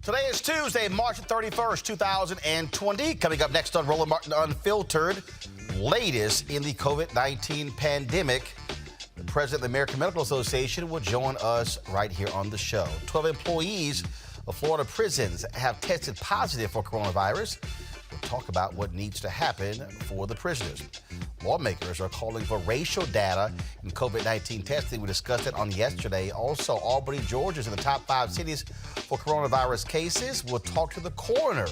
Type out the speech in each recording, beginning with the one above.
Today is Tuesday, March 31st, 2020. Coming up next on Roland Martin Unfiltered, latest in the COVID-19 pandemic. The president of the American Medical Association will join us right here on the show. 12 employees of Florida prisons have tested positive for coronavirus. We'll talk about what needs to happen for the prisoners. Lawmakers are calling for racial data in COVID-19 testing. We discussed it on yesterday. Also, Albany, Georgia is in the top 5 cities for coronavirus cases. We'll talk to the coroner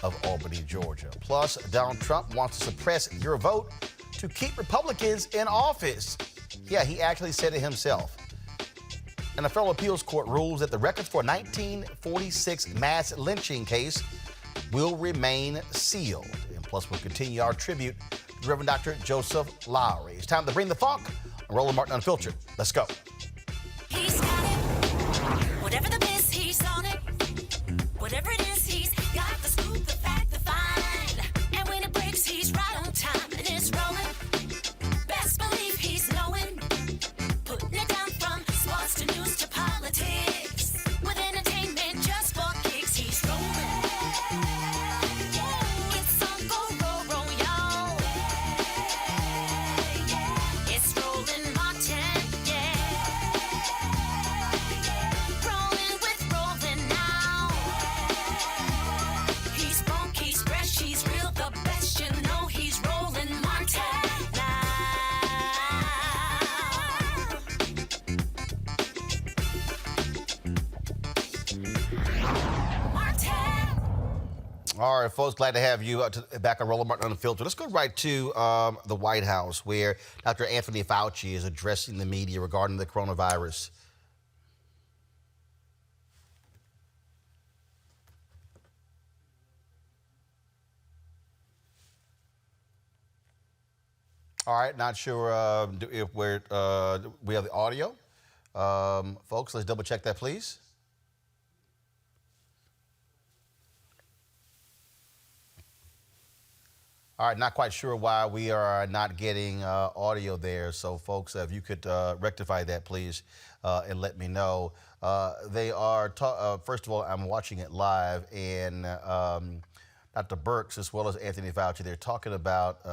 of Albany, Georgia. Plus, Donald Trump wants to suppress your vote to keep Republicans in office. Yeah, he actually said it himself. And a federal appeals court rules that the records for a 1946 mass lynching case will remain sealed. And plus, we'll continue our tribute to Reverend Dr. Joseph Lowery. It's time to bring the funk on Roland Martin Unfiltered. Let's go. He's got it. Whatever the miss, he's on it. Whatever it is, he's got the scoop, the fact, the find. And when it breaks, he's right on time and it's rolling. Best believe he's knowing. Putting it down from sports to news to politics. With entertainment just for kicks, he's rolling. It's on go, y'all. It's Roland Martin, yeah. Rolling with Roland now. He's funk, he's fresh, he's real, the best, you know he's Roland Martin now. Martin. All right, folks, glad to have you back on Roland Martin Unfiltered. Let's go right to the White House, where Dr. Anthony Fauci is addressing the media regarding the coronavirus. All right, not sure if we have the audio. Folks, let's double check that, please. All right, not quite sure why we are not getting audio there. So, folks, if you could rectify that, please, and let me know. They are, first of all, I'm watching it live, and Dr. Birx, as well as Anthony Fauci, they're talking about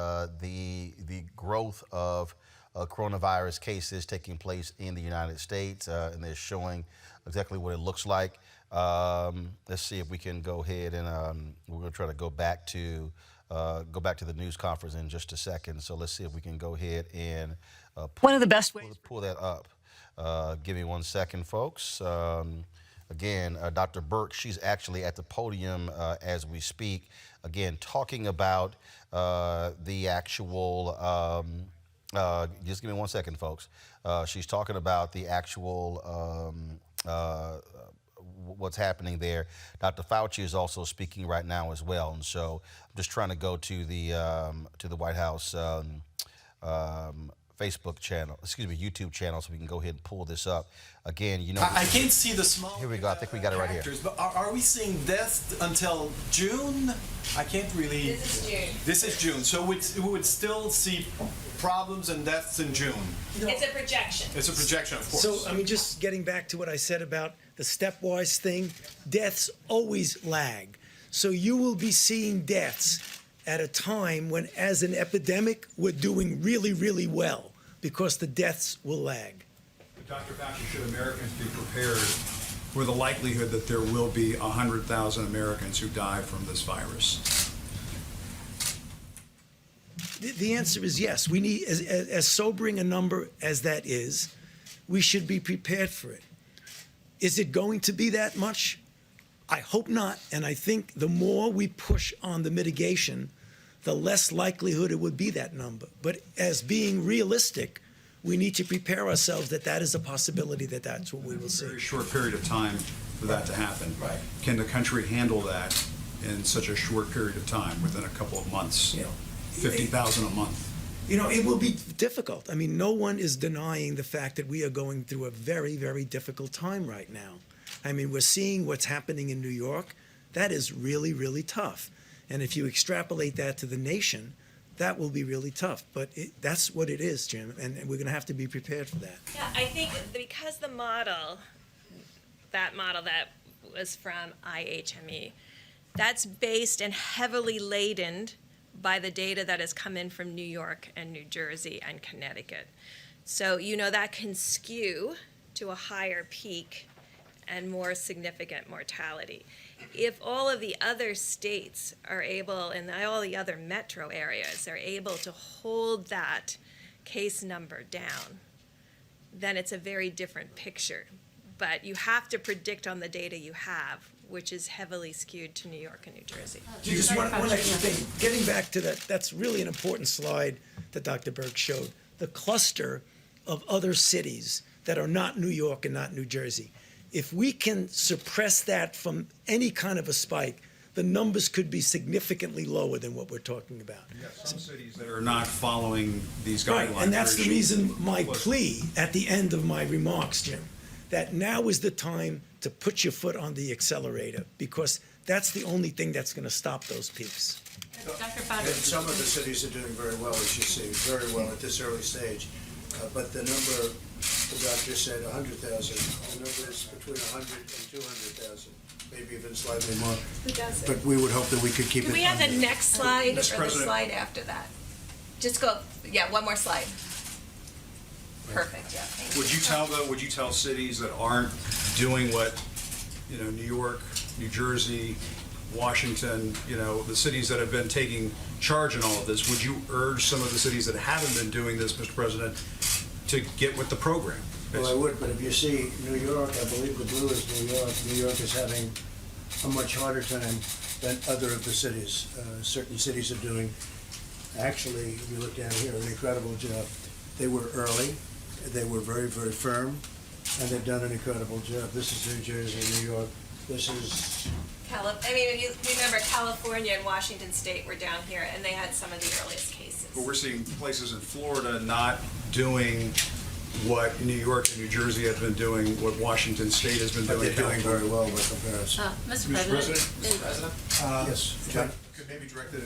the growth of coronavirus cases taking place in the United States, and they're showing exactly what it looks like. Let's see if we can go ahead and we're going to try to go back to the news conference in just a second. So let's see if we can go ahead and one of the best ways pull that up. Give me 1 second, folks. Again, Dr. Birx, she's actually at the podium as we speak, again, talking about the actual, just give me 1 second, folks. She's talking about the actual what's happening there. Dr. Fauci is also speaking right now as well. And so I'm just trying to go to the White House Facebook channel, YouTube channel, so we can go ahead and pull this up. Again, you know. I can't see the small. Here we go. I think we got it right here. But are we seeing deaths until June? I can't really. This is June. This is June. So we would still see problems and deaths in June. It's a projection. It's a projection, of course. So, I mean, just getting back to what I said about the stepwise thing, deaths always lag. So you will be seeing deaths at a time when, as an epidemic, we're doing really, really well because the deaths will lag. But Dr. Fauci, should Americans be prepared for the likelihood that there will be 100,000 Americans who die from this virus? The answer is yes. We need, as sobering a number as that is, we should be prepared for it. Is it going to be that much? I hope not. And I think the more we push on the mitigation, the less likelihood it would be that number. But as being realistic, we need to prepare ourselves that that is a possibility, that that's what we will see. A very short period of time for that to happen. Right. Can the country handle that in such a short period of time, within a couple of months? You know, 50,000 a month. You know, it will be difficult. I mean, no one is denying the fact that we are going through a very, very difficult time right now. I mean, we're seeing what's happening in New York. That is really, really tough. And if you extrapolate that to the nation, that will be really tough. But that's what it is, Jim, and we're going to have to be prepared for that. Yeah, I think because the model, that was from IHME. That's based and heavily laden by the data that has come in from New York and New Jersey and Connecticut. So, that can skew to a higher peak and more significant mortality. If all of the other states are able, and all the other metro areas are able to hold that case number down, then it's a very different picture. But you have to predict on the data you have, which is heavily skewed to New York and New Jersey. Just one extra thing, getting back to that, that's really an important slide that Dr. Burke showed. The cluster of other cities that are not New York and not New Jersey. If we can suppress that from any kind of a spike, the numbers could be significantly lower than what we're talking about. Yes, some cities that are not following these guidelines. Right, and that's the reason my Plus- plea at the end of my remarks, Jim, that now is the time to put your foot on the accelerator, because that's the only thing that's going to stop those peaks. Dr. And Fauci. some of the cities are doing very well, as you see, very well at this early stage. But the number, the doctor said 100,000, the number is between 100 and 200,000, maybe even slightly more. Who does it? But we would hope that we could keep it. Do we have the under. next slide or Mr. the President. slide after that? Just go, one more slide. Perfect, yeah, thank you. Would you tell cities that aren't doing what, New York, New Jersey, Washington, the cities that have been taking charge in all of this, would you urge some of the cities that haven't been doing this, Mr. President, to get with the program? Well, I would, but if you see New York, I believe the blue is New York. New York is having a much harder time than other of the cities. Certain cities are doing, actually, if you look down here, an incredible job. They were early, they were very, very firm, and they've done an incredible job. This is New Jersey, New York. This is, If you remember, California and Washington State were down here, and they had some of the earliest cases. But we're seeing places in Florida not doing what New York and New Jersey have been doing, what Washington State has been but doing. they're doing very well by comparison. Mr. President. Yes, John? Could maybe direct the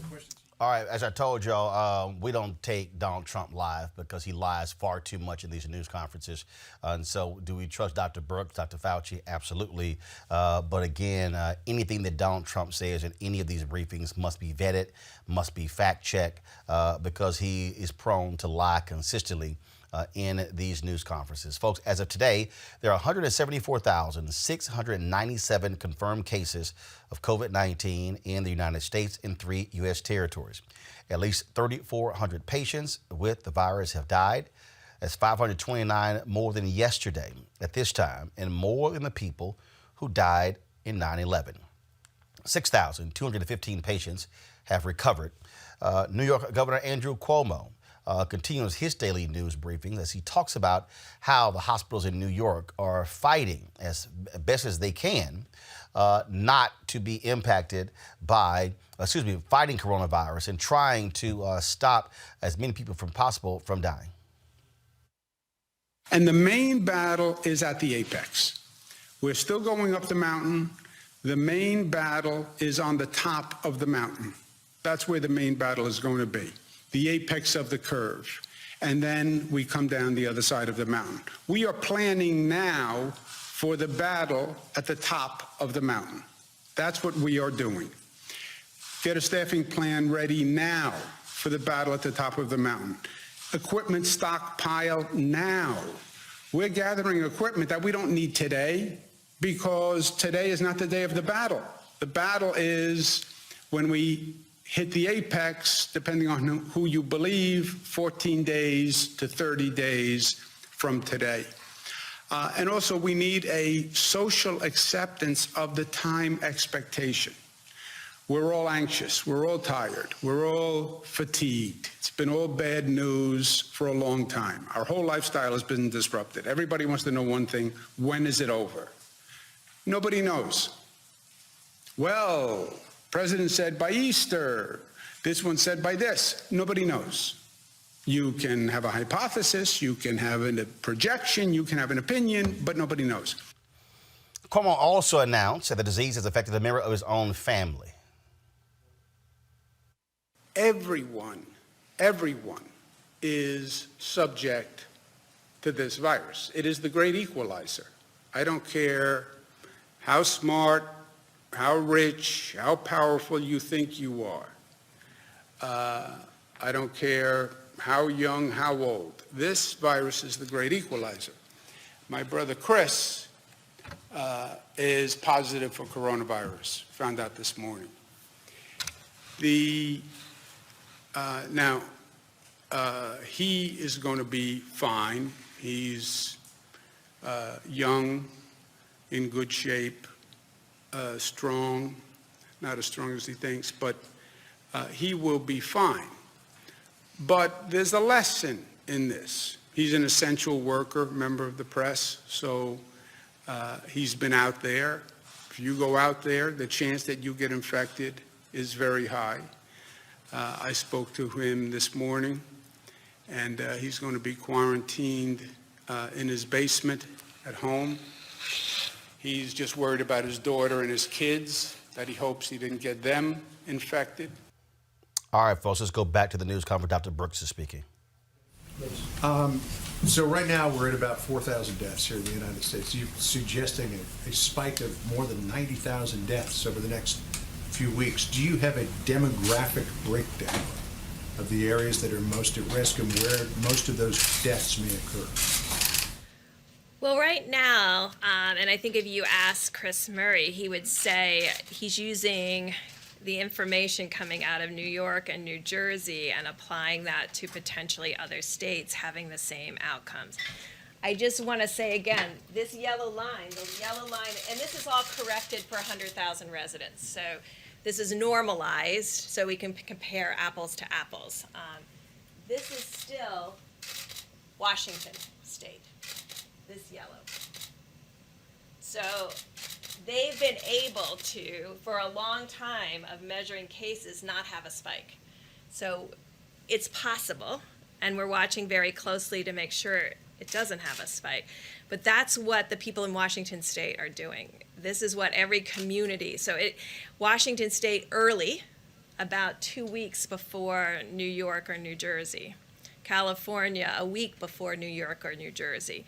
question to you. All right, as I told y'all, we don't take Donald Trump live because he lies far too much in these news conferences. And so do we trust Dr. Brooks, Dr. Fauci? Absolutely. But again, anything that Donald Trump says in any of these briefings must be vetted, must be fact-checked, because he is prone to lie consistently in these news conferences. Folks, as of today, there are 174,697 confirmed cases of COVID-19 in the United States and 3 U.S. territories. At least 3,400 patients with the virus have died. That's 529 more than yesterday at this time, and more than the people who died in 9/11. 6,215 patients have recovered. New York Governor Andrew Cuomo continues his daily news briefing as he talks about how the hospitals in New York are fighting as best as they can not to be impacted by, fighting coronavirus and trying to stop as many people from possible from dying. And the main battle is at the apex. We're still going up the mountain. The main battle is on the top of the mountain. That's where the main battle is going to be. The apex of the curve, and then we come down the other side of the mountain. We are planning now for the battle at the top of the mountain. That's what we are doing. Get a staffing plan ready now for the battle at the top of the mountain. Equipment stockpile now. We're gathering equipment that we don't need today because today is not the day of the battle. The battle is when we hit the apex, depending on who you believe, 14 days to 30 days from today. And also, we need a social acceptance of the time expectation. We're all anxious. We're all tired. We're all fatigued. It's been all bad news for a long time. Our whole lifestyle has been disrupted. Everybody wants to know one thing: when is it over? Nobody knows. Well, President said by Easter. This one said by this. Nobody knows. You can have a hypothesis, you can have a projection, you can have an opinion, but nobody knows. Cuomo also announced that the disease has affected a member of his own family. Everyone is subject to this virus. It is the great equalizer. I don't care how smart, how rich, how powerful you think you are. I don't care how young, how old. This virus is the great equalizer. My brother Chris is positive for coronavirus, found out this morning. Now, he is going to be fine. He's young, in good shape, strong, not as strong as he thinks, but he will be fine. But there's a lesson in this. He's an essential worker, member of the press, so he's been out there. If you go out there, the chance that you get infected is very high. I spoke to him this morning, and he's going to be quarantined in his basement at home. He's just worried about his daughter and his kids, that he hopes he didn't get them infected. All right, folks, let's go back to the news conference. Dr. Brooks is speaking. So right now we're at about 4,000 deaths here in the United States. You're suggesting a spike of more than 90,000 deaths over the next few weeks. Do you have a demographic breakdown of the areas that are most at risk and where most of those deaths may occur? Well, right now, and I think if you ask Chris Murray, he would say he's using the information coming out of New York and New Jersey and applying that to potentially other states having the same outcomes. I just want to say again, this yellow line, and this is all corrected for 100,000 residents. So this is normalized so we can compare apples to apples. This is still Washington State, this yellow. So they've been able to, for a long time of measuring cases, not have a spike. So it's possible, and we're watching very closely to make sure it doesn't have a spike. But that's what the people in Washington State are doing. This is what every community, Washington State early, about 2 weeks before New York or New Jersey. California, a week before New York or New Jersey.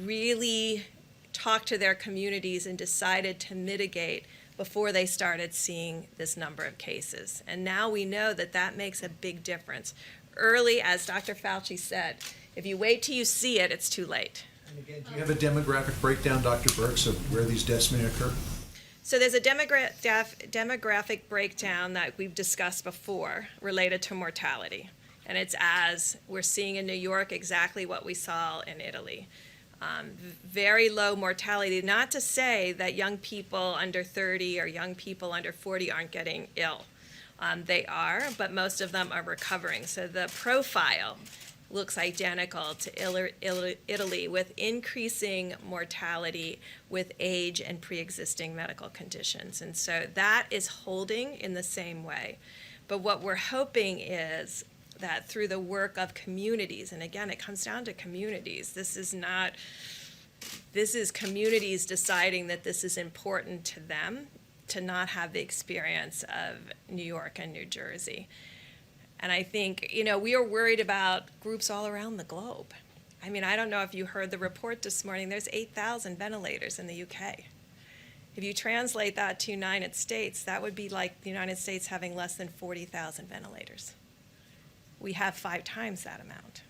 Really talked to their communities and decided to mitigate before they started seeing this number of cases. And now we know that that makes a big difference. Early, as Dr. Fauci said, if you wait till you see it, it's too late. And again, do you have a demographic breakdown, Dr. Burks, of where these deaths may occur? So there's a demographic breakdown that we've discussed before related to mortality. And it's as we're seeing in New York exactly what we saw in Italy. Very low mortality, not to say that young people under 30 or young people under 40 aren't getting ill. They are, but most of them are recovering. So the profile looks identical to Italy, with increasing mortality with age and pre-existing medical conditions. And so that is holding in the same way. But what we're hoping is that through the work of communities, and again, it comes down to communities. This is communities deciding that this is important to them to not have the experience of New York and New Jersey. And I think, we are worried about groups all around the globe. I mean, I don't know if you heard the report this morning, there's 8,000 ventilators in the UK. If you translate that to United States, that would be like the United States having less than 40,000 ventilators. We have 5 times that amount.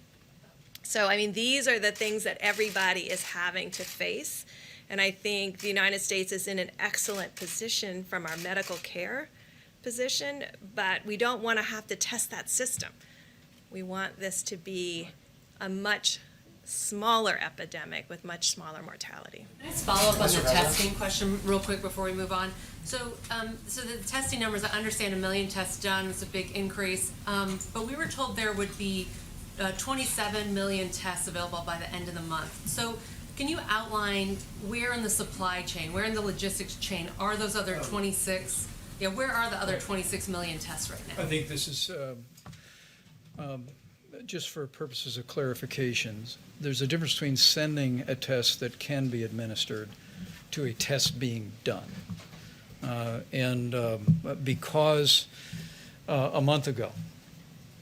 So, these are the things that everybody is having to face. And I think the United States is in an excellent position from our medical care position, but we don't want to have to test that system. We want this to be a much smaller epidemic with much smaller mortality. Can I just follow up on the testing question real quick before we move on? So the testing numbers, I understand 1 million tests done, it's a big increase, but we were told there would be 27 million tests available by the end of the month. So can you outline where in the supply chain, where in the logistics chain are those other 26? Yeah, where are the other 26 million tests right now? I think this is just for purposes of clarifications. There's a difference between sending a test that can be administered to a test being done. Because a month ago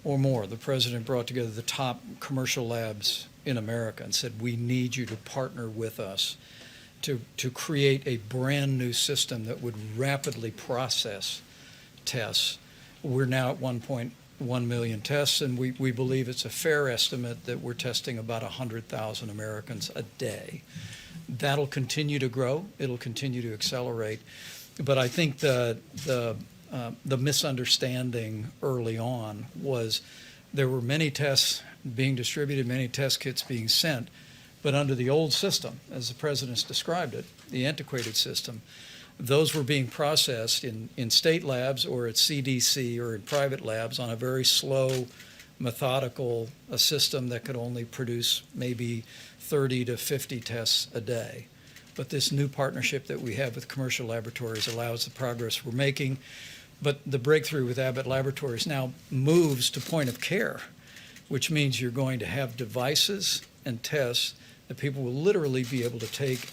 or more, the president brought together the top commercial labs in America and said, we need you to partner with us to create a brand new system that would rapidly process tests. We're now at 1.1 million tests, and we believe it's a fair estimate that we're testing about 100,000 Americans a day. That'll continue to grow. It'll continue to accelerate. But I think the misunderstanding early on was there were many tests being distributed, many test kits being sent, but under the old system, as the president's described it, the antiquated system, those were being processed in state labs or at CDC or in private labs on a very slow, methodical system that could only produce maybe 30 to 50 tests a day. But this new partnership that we have with commercial laboratories allows the progress we're making. But the breakthrough with Abbott Laboratories now moves to point of care, which means you're going to have devices and tests that people will literally be able to take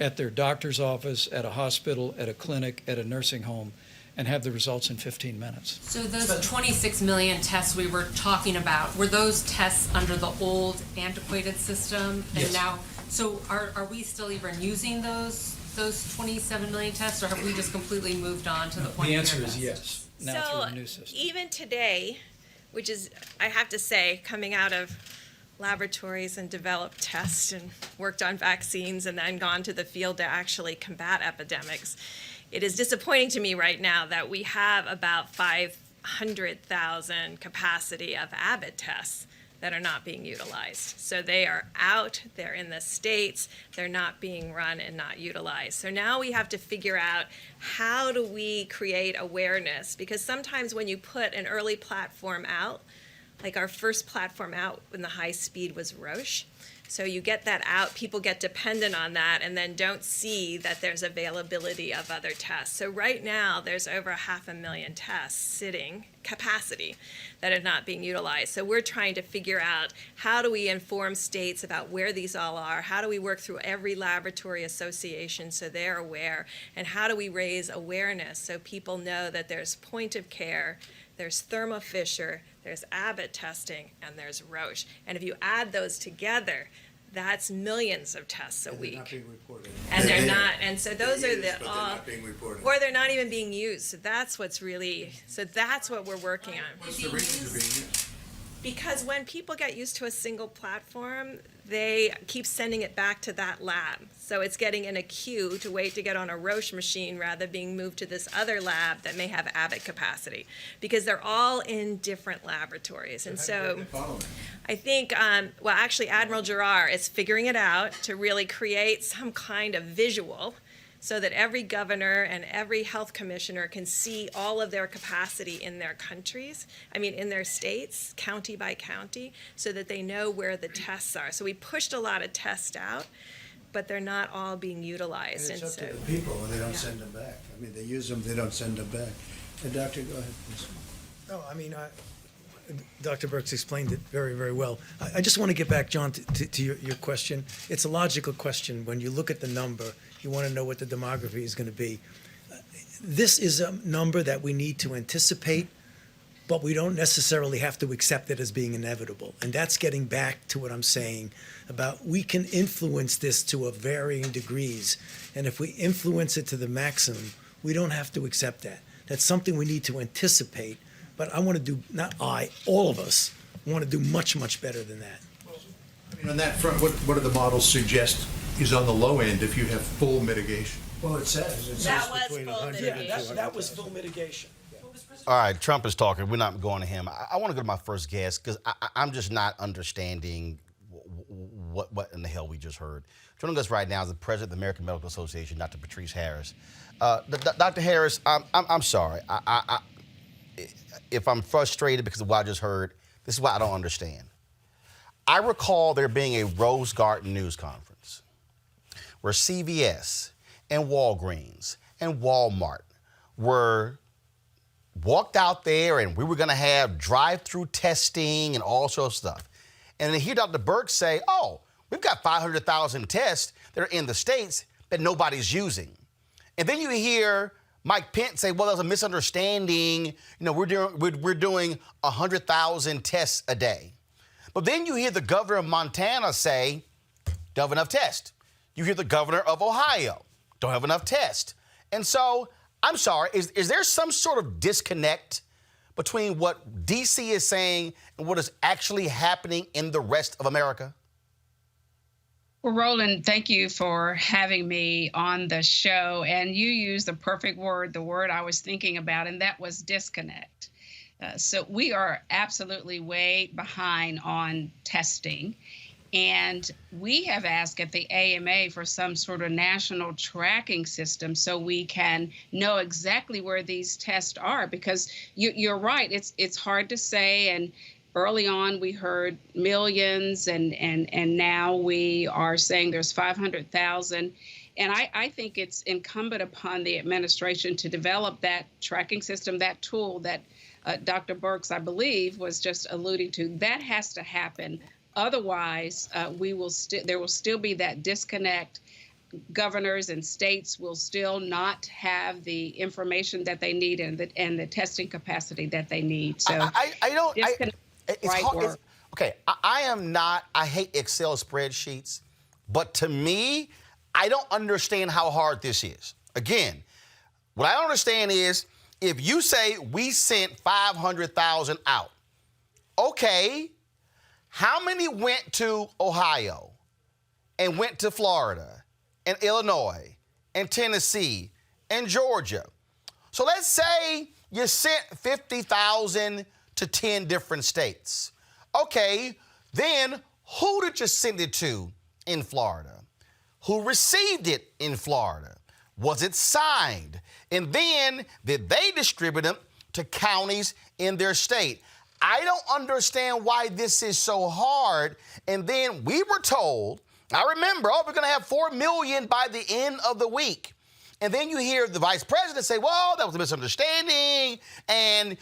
at their doctor's office, at a hospital, at a clinic, at a nursing home, and have the results in 15 minutes. So those 26 million tests we were talking about, were those tests under the old antiquated system? And Yes. now, so are we still even using those 27 million tests, or have we just completely moved on to the point The of answer care is tests? yes, now through the new system. Even today, which is, I have to say, coming out of laboratories and developed tests and worked on vaccines and then gone to the field to actually combat epidemics, it is disappointing to me right now that we have about 500,000 capacity of Abbott tests that are not being utilized. So they are out, they're in the States, they're not being run and not utilized. So now we have to figure out, how do we create awareness? Because sometimes when you put an early platform out, like our first platform out in the high speed was Roche. So you get that out, people get dependent on that, and then don't see that there's availability of other tests. So right now, there's over 500,000 tests sitting, capacity, that are not being utilized. So we're trying to figure out, how do we inform states about where these all are? How do we work through every laboratory association so they're aware? And how do we raise awareness so people know that there's point of care, there's Thermo Fisher, there's Abbott testing, and there's Roche. And if you add those together, that's millions of tests a week. They're not being reported. And they're not, and so those are the, But they're not being reported. or they're not even being used. So that's what's really, so that's what we're working on. What's the reason they're being used? Because when people get used to a single platform, they keep sending it back to that lab. So it's getting in a queue to wait to get on a Roche machine rather than being moved to this other lab that may have Abbott capacity, because they're all in different laboratories. And so I think, well, actually, Admiral Giroir is figuring it out to really create some kind of visual so that every governor and every health commissioner can see all of their capacity in their countries, in their states, county by county, so that they know where the tests are. So we pushed a lot of tests out, but they're not all being utilized. And it's up to the people when they don't send them back. They use them, they don't send them back. And Doctor, go ahead, please. No, Dr. Birx explained it very, very well. I just want to get back, John, to your question. It's a logical question. When you look at the number, you want to know what the demography is going to be. This is a number that we need to anticipate, but we don't necessarily have to accept it as being inevitable. And that's getting back to what I'm saying about, we can influence this to a varying degrees. And if we influence it to the maximum, we don't have to accept that. That's something we need to anticipate. But I want to do, not I, all of us want to do much, much better than that. On that front, what do the models suggest is on the low end if you have full mitigation? Well, it says That was between full 100 and mitigation. 200. That was full mitigation. All right, Trump is talking. We're not going to him. I want to go to my first guest because I'm just not understanding what in the hell we just heard. Joining us right now is the president of the American Medical Association, Dr. Patrice Harris. Dr. Harris, I'm sorry. If I'm frustrated because of what I just heard, this is what I don't understand. I recall there being a Rose Garden news conference where CVS and Walgreens and Walmart were walked out there and we were going to have drive-through testing and all sorts of stuff. And then hear Dr. Birx say, oh, we've got 500,000 tests that are in the States that nobody's using. And then you hear Mike Pence say, well, there's a misunderstanding. We're doing 100,000 tests a day. But then you hear the governor of Montana say, don't have enough tests. you hear the governor of Ohio, don't have enough tests. And so, I'm sorry, is there some sort of disconnect between what D.C. is saying and what is actually happening in the rest of America? Well, Roland, thank you for having me on the show. And you used the perfect word, the word I was thinking about, and that was disconnect. So we are absolutely way behind on testing. And we have asked at the AMA for some sort of national tracking system so we can know exactly where these tests are, because you're right, it's hard to say. And early on, we heard millions, and now we are saying there's 500,000. And I think it's incumbent upon the administration to develop that tracking system, that tool that Dr. Birx, I believe, was just alluding to. That has to happen. Otherwise, there will still be that disconnect. Governors and states will still not have the information that they need and the testing capacity that they need. So I hate Excel spreadsheets, but to me, I don't understand how hard this is. Again, what I don't understand is if you say we sent 500,000 out, okay, how many went to Ohio and went to Florida and Illinois and Tennessee and Georgia? So let's say you sent 50,000 to 10 different states. Okay, then who did you send it to in Florida? Who received it in Florida? Was it signed? And then did they distribute them to counties in their state? I don't understand why this is so hard. And then we were told, I remember, we're going to have 4 million by the end of the week. And then you hear the vice president say, well, that was a misunderstanding. And,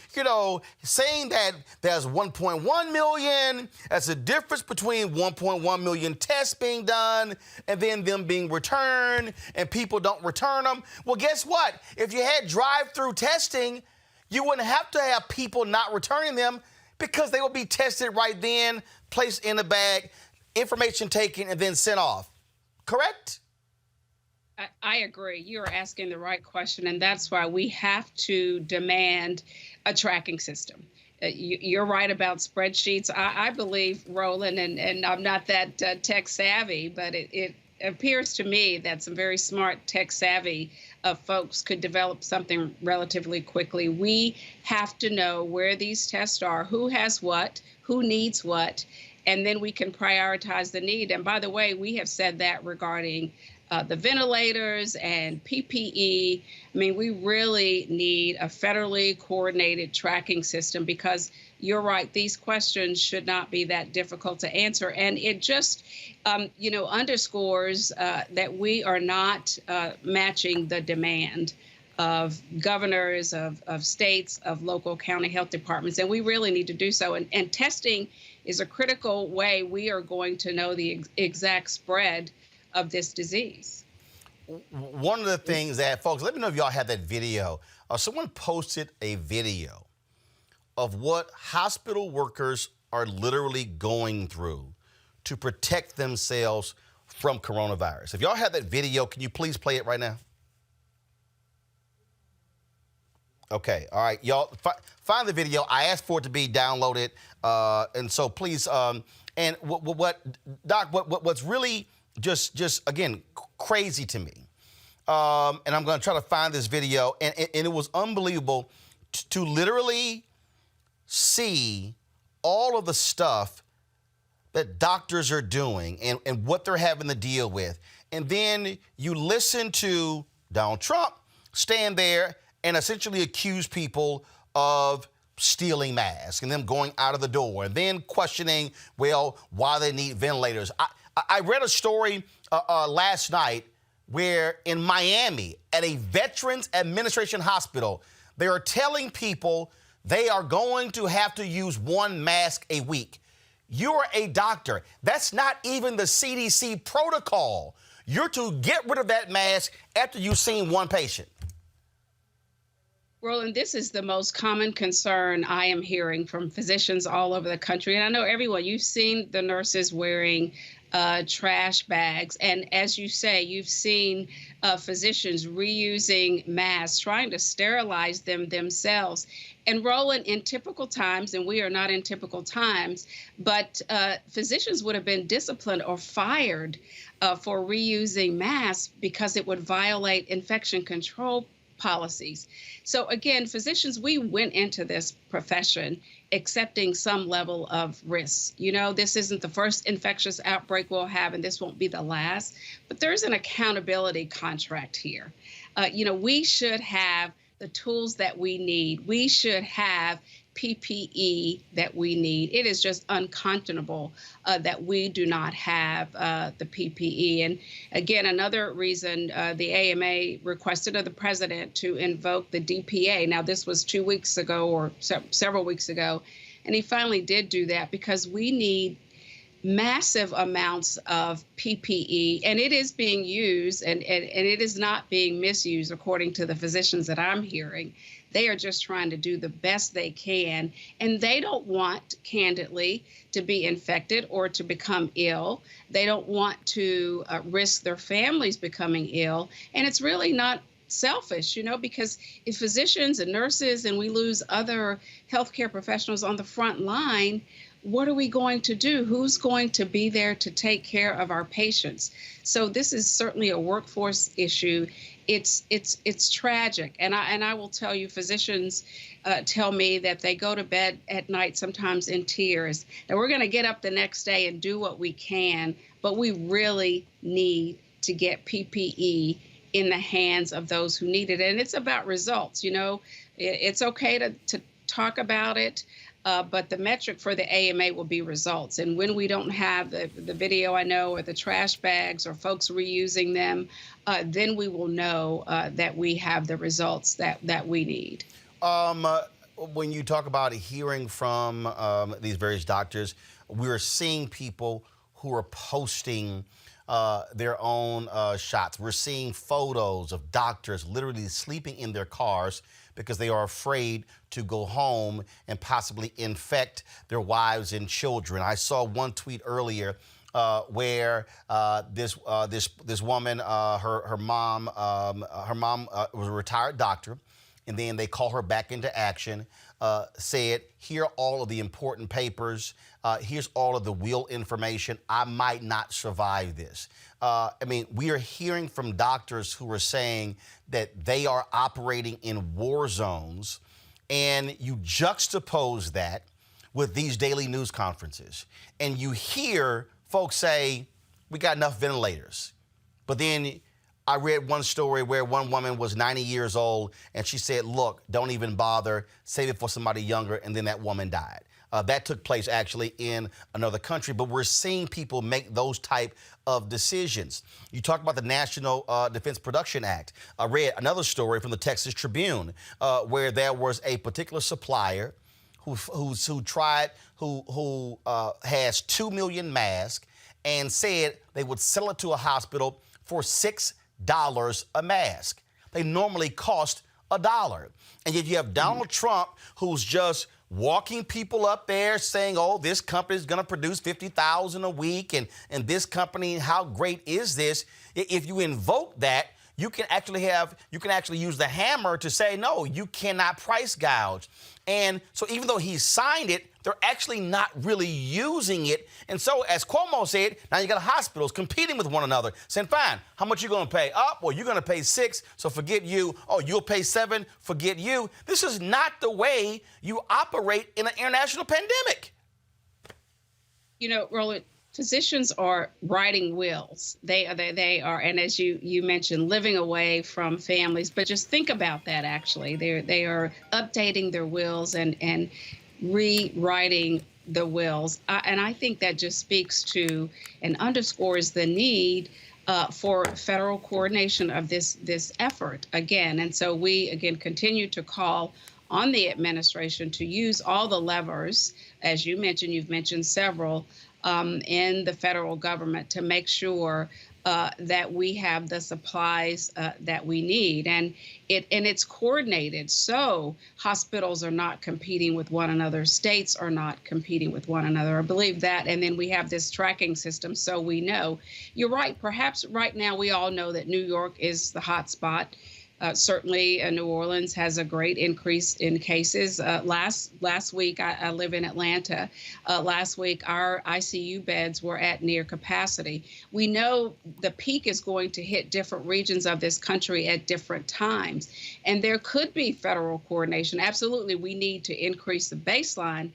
saying that there's 1.1 million, that's the difference between 1.1 million tests being done and then them being returned and people don't return them. Well, guess what? If you had drive-through testing, you wouldn't have to have people not returning them because they would be tested right then, placed in a bag, information taken, and then sent off. Correct? I agree. You're asking the right question, and that's why we have to demand a tracking system. You're right about spreadsheets. I believe, Roland, and I'm not that tech savvy, but it appears to me that some very smart tech savvy folks could develop something relatively quickly. We have to know where these tests are, who has what, who needs what, and then we can prioritize the need. And by the way, we have said that regarding the ventilators and PPE. I mean, we really need a federally coordinated tracking system because you're right, these questions should not be that difficult to answer. And it just, underscores that we are not matching the demand of governors, of states, of local county health departments. And we really need to do so. And testing is a critical way we are going to know the exact spread of this disease. One of the things that, folks, let me know if y'all have that video. Someone posted a video of what hospital workers are literally going through to protect themselves from coronavirus. If y'all have that video, can you please play it right now? Okay, all right, y'all, find the video. I asked for it to be downloaded, and so please, and what's really just again crazy to me, and I'm going to try to find this video, and it was unbelievable to literally see all of the stuff that doctors are doing and what they're having to deal with, and then you listen to Donald Trump stand there and essentially accuse people of stealing masks and them going out of the door and then questioning, well, why they need ventilators. I read a story last night where in Miami at a Veterans Administration hospital, they are telling people they are going to have to use 1 mask a week. You're a doctor. That's not even the CDC protocol. You're to get rid of that mask after you've seen 1 patient. Roland, this is the most common concern I am hearing from physicians all over the country. And I know everyone, you've seen the nurses wearing trash bags. And as you say, you've seen physicians reusing masks, trying to sterilize them themselves. And Roland, in typical times, and we are not in typical times, but physicians would have been disciplined or fired for reusing masks because it would violate infection control policies. So again, physicians, we went into this profession accepting some level of risk. You know, this isn't the first infectious outbreak we'll have, and this won't be the last, but there's an accountability contract here. You know, we should have the tools that we need. We should have PPE that we need. It is just unconscionable that we do not have the PPE. And again, another reason the AMA requested of the president to invoke the DPA. Now, this was 2 weeks ago or several weeks ago, and he finally did do that because we need massive amounts of PPE, and it is being used, and it is not being misused, according to the physicians that I'm hearing. They are just trying to do the best they can, and they don't want, candidly, to be infected or to become ill. They don't want to risk their families becoming ill, and it's really not selfish, you know, because if physicians and nurses and we lose other healthcare professionals on the front line, what are we going to do? Who's going to be there to take care of our patients? So this is certainly a workforce issue. It's tragic, and I will tell you, physicians tell me that they go to bed at night sometimes in tears. And we're going to get up the next day and do what we can, but we really need to get PPE in the hands of those who need it. And it's about results. You know, it's okay to talk about it. But the metric for the AMA will be results. And when we don't have the video, I know, or the trash bags or folks reusing them, then we will know that we have the results that we need. When you talk about hearing from these various doctors, we're seeing people who are posting their own shots. We're seeing photos of doctors literally sleeping in their cars because they are afraid to go home and possibly infect their wives and children. I saw one tweet earlier where this woman, her mom was a retired doctor, and then they call her back into action, said, here are all of the important papers, here's all of the will information, I might not survive this. I mean, we are hearing from doctors who are saying that they are operating in war zones, and you juxtapose that with these daily news conferences, and you hear folks say, we got enough ventilators. But then I read one story where one woman was 90 years old, and she said, look, don't even bother, save it for somebody younger, and then that woman died. That took place actually in another country, but we're seeing people make those type of decisions. You talk about the National Defense Production Act. I read another story from the Texas Tribune where there was a particular supplier who has 2 million masks and said they would sell it to a hospital for $6 a mask. They normally cost $1. And yet you have Donald Trump, who's just walking people up there saying, oh, this company is going to produce 50,000 a week, and this company, how great is this? If you invoke that, you can actually use the hammer to say, no, you cannot price gouge. And so even though he signed it, they're actually not really using it. And so, as Cuomo said, now you got hospitals competing with one another, saying, fine, how much you going to pay? Well, you're going to pay 6, so forget you. Oh, you'll pay 7, forget you. This is not the way you operate in an international pandemic. You know, Roland, physicians are writing wills. They are, and as you mentioned, living away from families. But just think about that. Actually, they are updating their wills and rewriting the wills, and I think that just speaks to and underscores the need for federal coordination of this effort again. And so we again continue to call on the administration to use all the levers, as you mentioned. You've mentioned several. In the federal government to make sure that we have the supplies that we need, and it's coordinated. So hospitals are not competing with one another, states are not competing with one another. I believe that, and then we have this tracking system, so we know. You're right. Perhaps right now we all know that New York is the hot spot. Certainly, New Orleans has a great increase in cases. Last week, I live in Atlanta. Last week, our ICU beds were at near capacity. We know the peak is going to hit different regions of this country at different times, and there could be federal coordination. Absolutely, we need to increase the baseline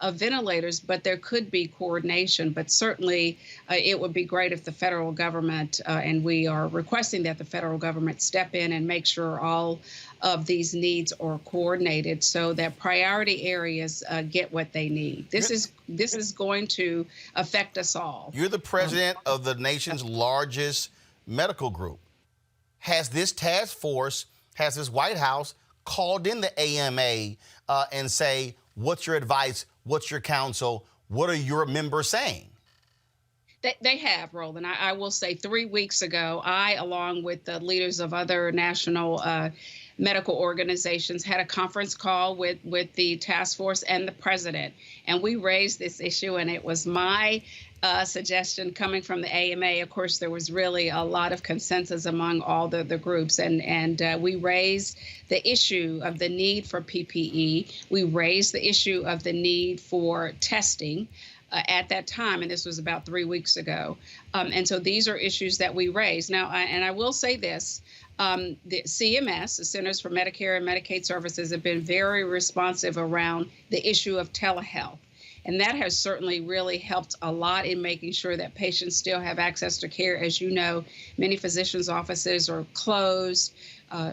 of ventilators, but there could be coordination. But certainly it would be great if the federal government, and we are requesting that the federal government step in and make sure all of these needs are coordinated so that priority areas get what they need. This is going to affect us all. You're the president of the nation's largest medical group. Has this task force, has this White House called in the AMA and say, what's your advice? What's your counsel? What are your members saying? They have, Roland. I will say 3 weeks ago, I, along with the leaders of other national medical organizations, had a conference call with the task force and the president. And we raised this issue, and it was my suggestion coming from the AMA. Of course, there was really a lot of consensus among all the groups, and we raised the issue of the need for PPE. We raised the issue of the need for testing at that time, and this was about 3 weeks ago. And so these are issues that we raised. Now, and I will say this, the CMS, the Centers for Medicare and Medicaid Services, have been very responsive around the issue of telehealth. And that has certainly really helped a lot in making sure that patients still have access to care. As you know, many physicians' offices are closed,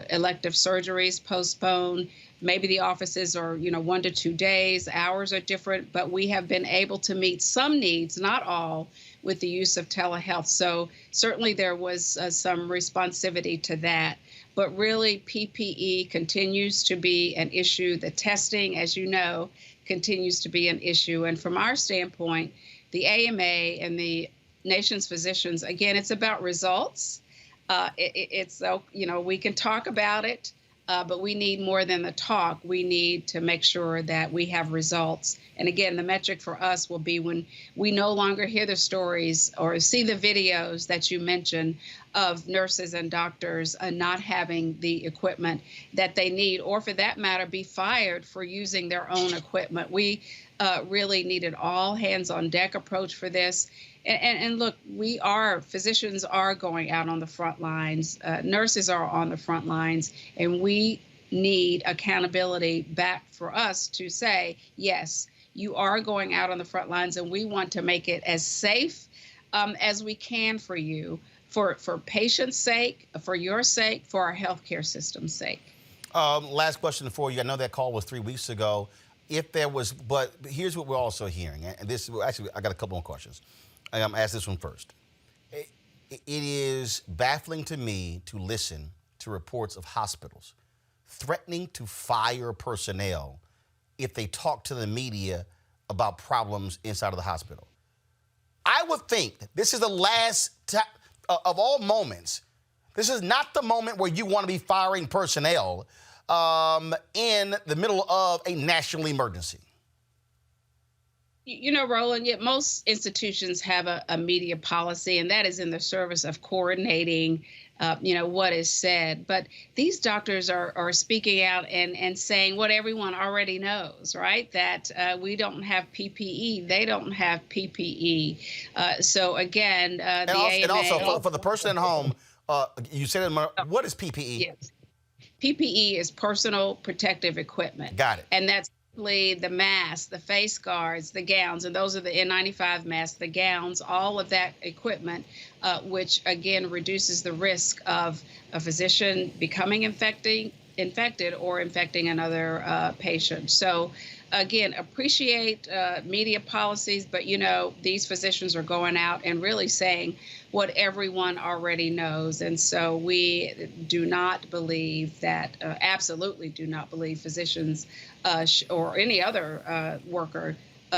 elective surgeries postponed. Maybe the offices are, 1 to 2 days, hours are different, but we have been able to meet some needs, not all, with the use of telehealth. So certainly there was some responsivity to that. But really, PPE continues to be an issue. The testing, as you know, continues to be an issue. And from our standpoint, the AMA and the nation's physicians, again, it's about results. We can talk about it, but we need more than the talk. We need to make sure that we have results. And again, the metric for us will be when we no longer hear the stories or see the videos that you mentioned of nurses and doctors not having the equipment that they need, or for that matter, be fired for using their own equipment. We really needed all hands on deck approach for this. And look, physicians are going out on the front lines, nurses are on the front lines, and we need accountability back for us to say, yes, you are going out on the front lines, and we want to make it as safe as we can for you, for patients' sake, for your sake, for our healthcare system's sake. Last question for you. I know that call was 3 weeks ago. But here's what we're also hearing, and I got a couple more questions. I'm ask this one first. It is baffling to me to listen to reports of hospitals threatening to fire personnel if they talk to the media about problems inside of the hospital. I would think that this is the last of all moments. This is not the moment where you want to be firing personnel in the middle of a national emergency. Roland, yet most institutions have a media policy, and that is in the service of coordinating, what is said. But these doctors are speaking out and saying what everyone already knows, right? That we don't have PPE. They don't have PPE. So again, and also for the person at home, you said, what is PPE? Yes. PPE is personal protective equipment. Got it. And that's the masks, the face guards, the gowns, and those are the N95 masks, the gowns, all of that equipment, which again reduces the risk of a physician becoming infected or infecting another patient. So again, appreciate media policies, but these physicians are going out and really saying what everyone already knows. And so we do not believe that, absolutely do not believe physicians or any other worker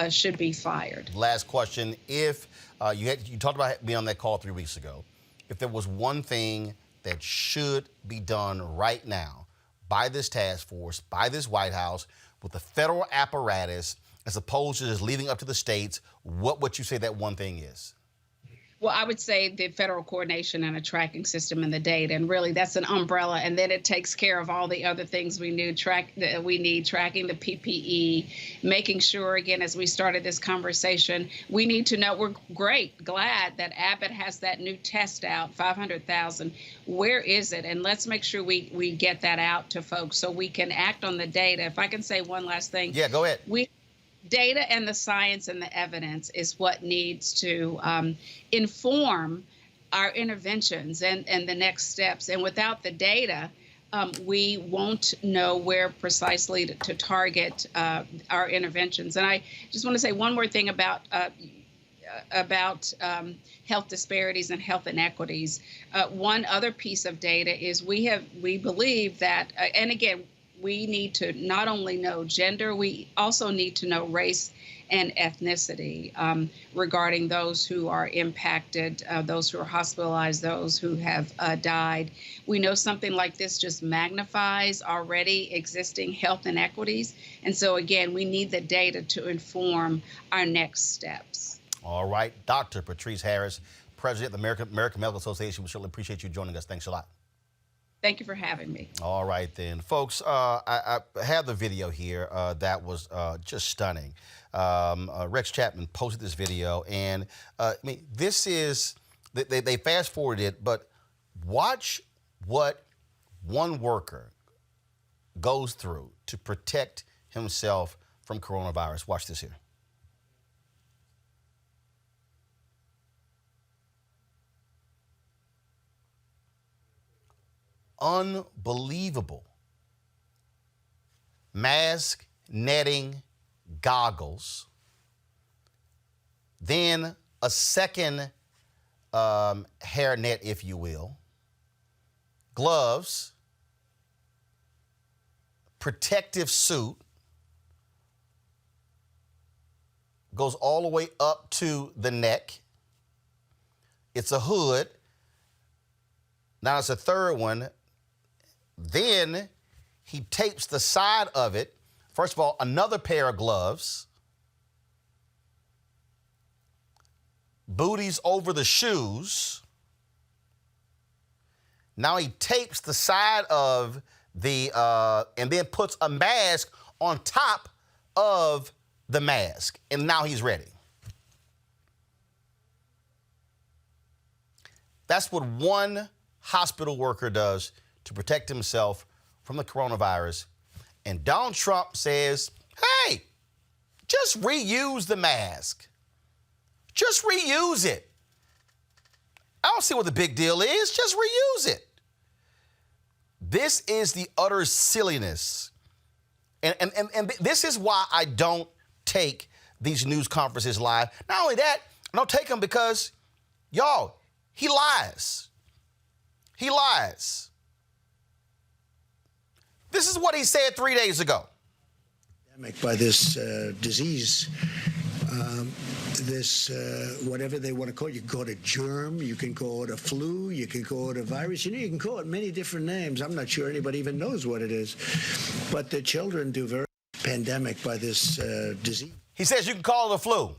should be fired. Last question. If you talked about being on that call 3 weeks ago, if there was one thing that should be done right now by this task force, by this White House, with the federal apparatus, as opposed to just leaving up to the states, what would you say that one thing is? Well, I would say the federal coordination and a tracking system and the data, and really that's an umbrella, and then it takes care of all the other things we need, tracking the PPE, making sure, again, as we started this conversation, we need to know, we're glad that Abbott has that new test out, 500,000. Where is it? And let's make sure we get that out to folks so we can act on the data. If I can say one last thing. Yeah, go ahead. Data and the science and the evidence is what needs to inform our interventions and the next steps. And without the data, we won't know where precisely to target our interventions. And I just want to say one more thing about health disparities and health inequities. One other piece of data is we believe that, and again, we need to not only know gender, we also need to know race and ethnicity regarding those who are impacted, those who are hospitalized, those who have died. We know something like this just magnifies already existing health inequities. And so, again, we need the data to inform our next steps. All right. Dr. Patrice Harris, President of the American Medical Association. We certainly appreciate you joining us. Thanks a lot. Thank you for having me. All right, then. Folks, I have the video here that was just stunning. Rex Chapman posted this video, and I mean, this is, they fast-forwarded it, but watch what one worker goes through to protect himself from coronavirus. Watch this here. Unbelievable. Mask, netting, goggles, then a second hair net, if you will, gloves, protective suit, goes all the way up to the neck. It's a hood. Now it's a third one. Then he tapes the side of it. First of all, another pair of gloves. Booties over the shoes. Now he tapes the side of the, and then puts a mask on top of the mask. And now he's ready. That's what one hospital worker does to protect himself from the coronavirus. And Donald Trump says, hey, just reuse the mask. Just reuse it. I don't see what the big deal is. Just reuse it. This is the utter silliness. And this is why I don't take these news conferences live. Not only that, I don't take them because, y'all, he lies. He lies. This is what he said 3 days ago. By this disease, whatever they want to call it, you can call it a germ, you can call it a flu, you can call it a virus, you can call it many different names. I'm not sure anybody even knows what it is. But the children do very pandemic by this disease. He says you can call it a flu.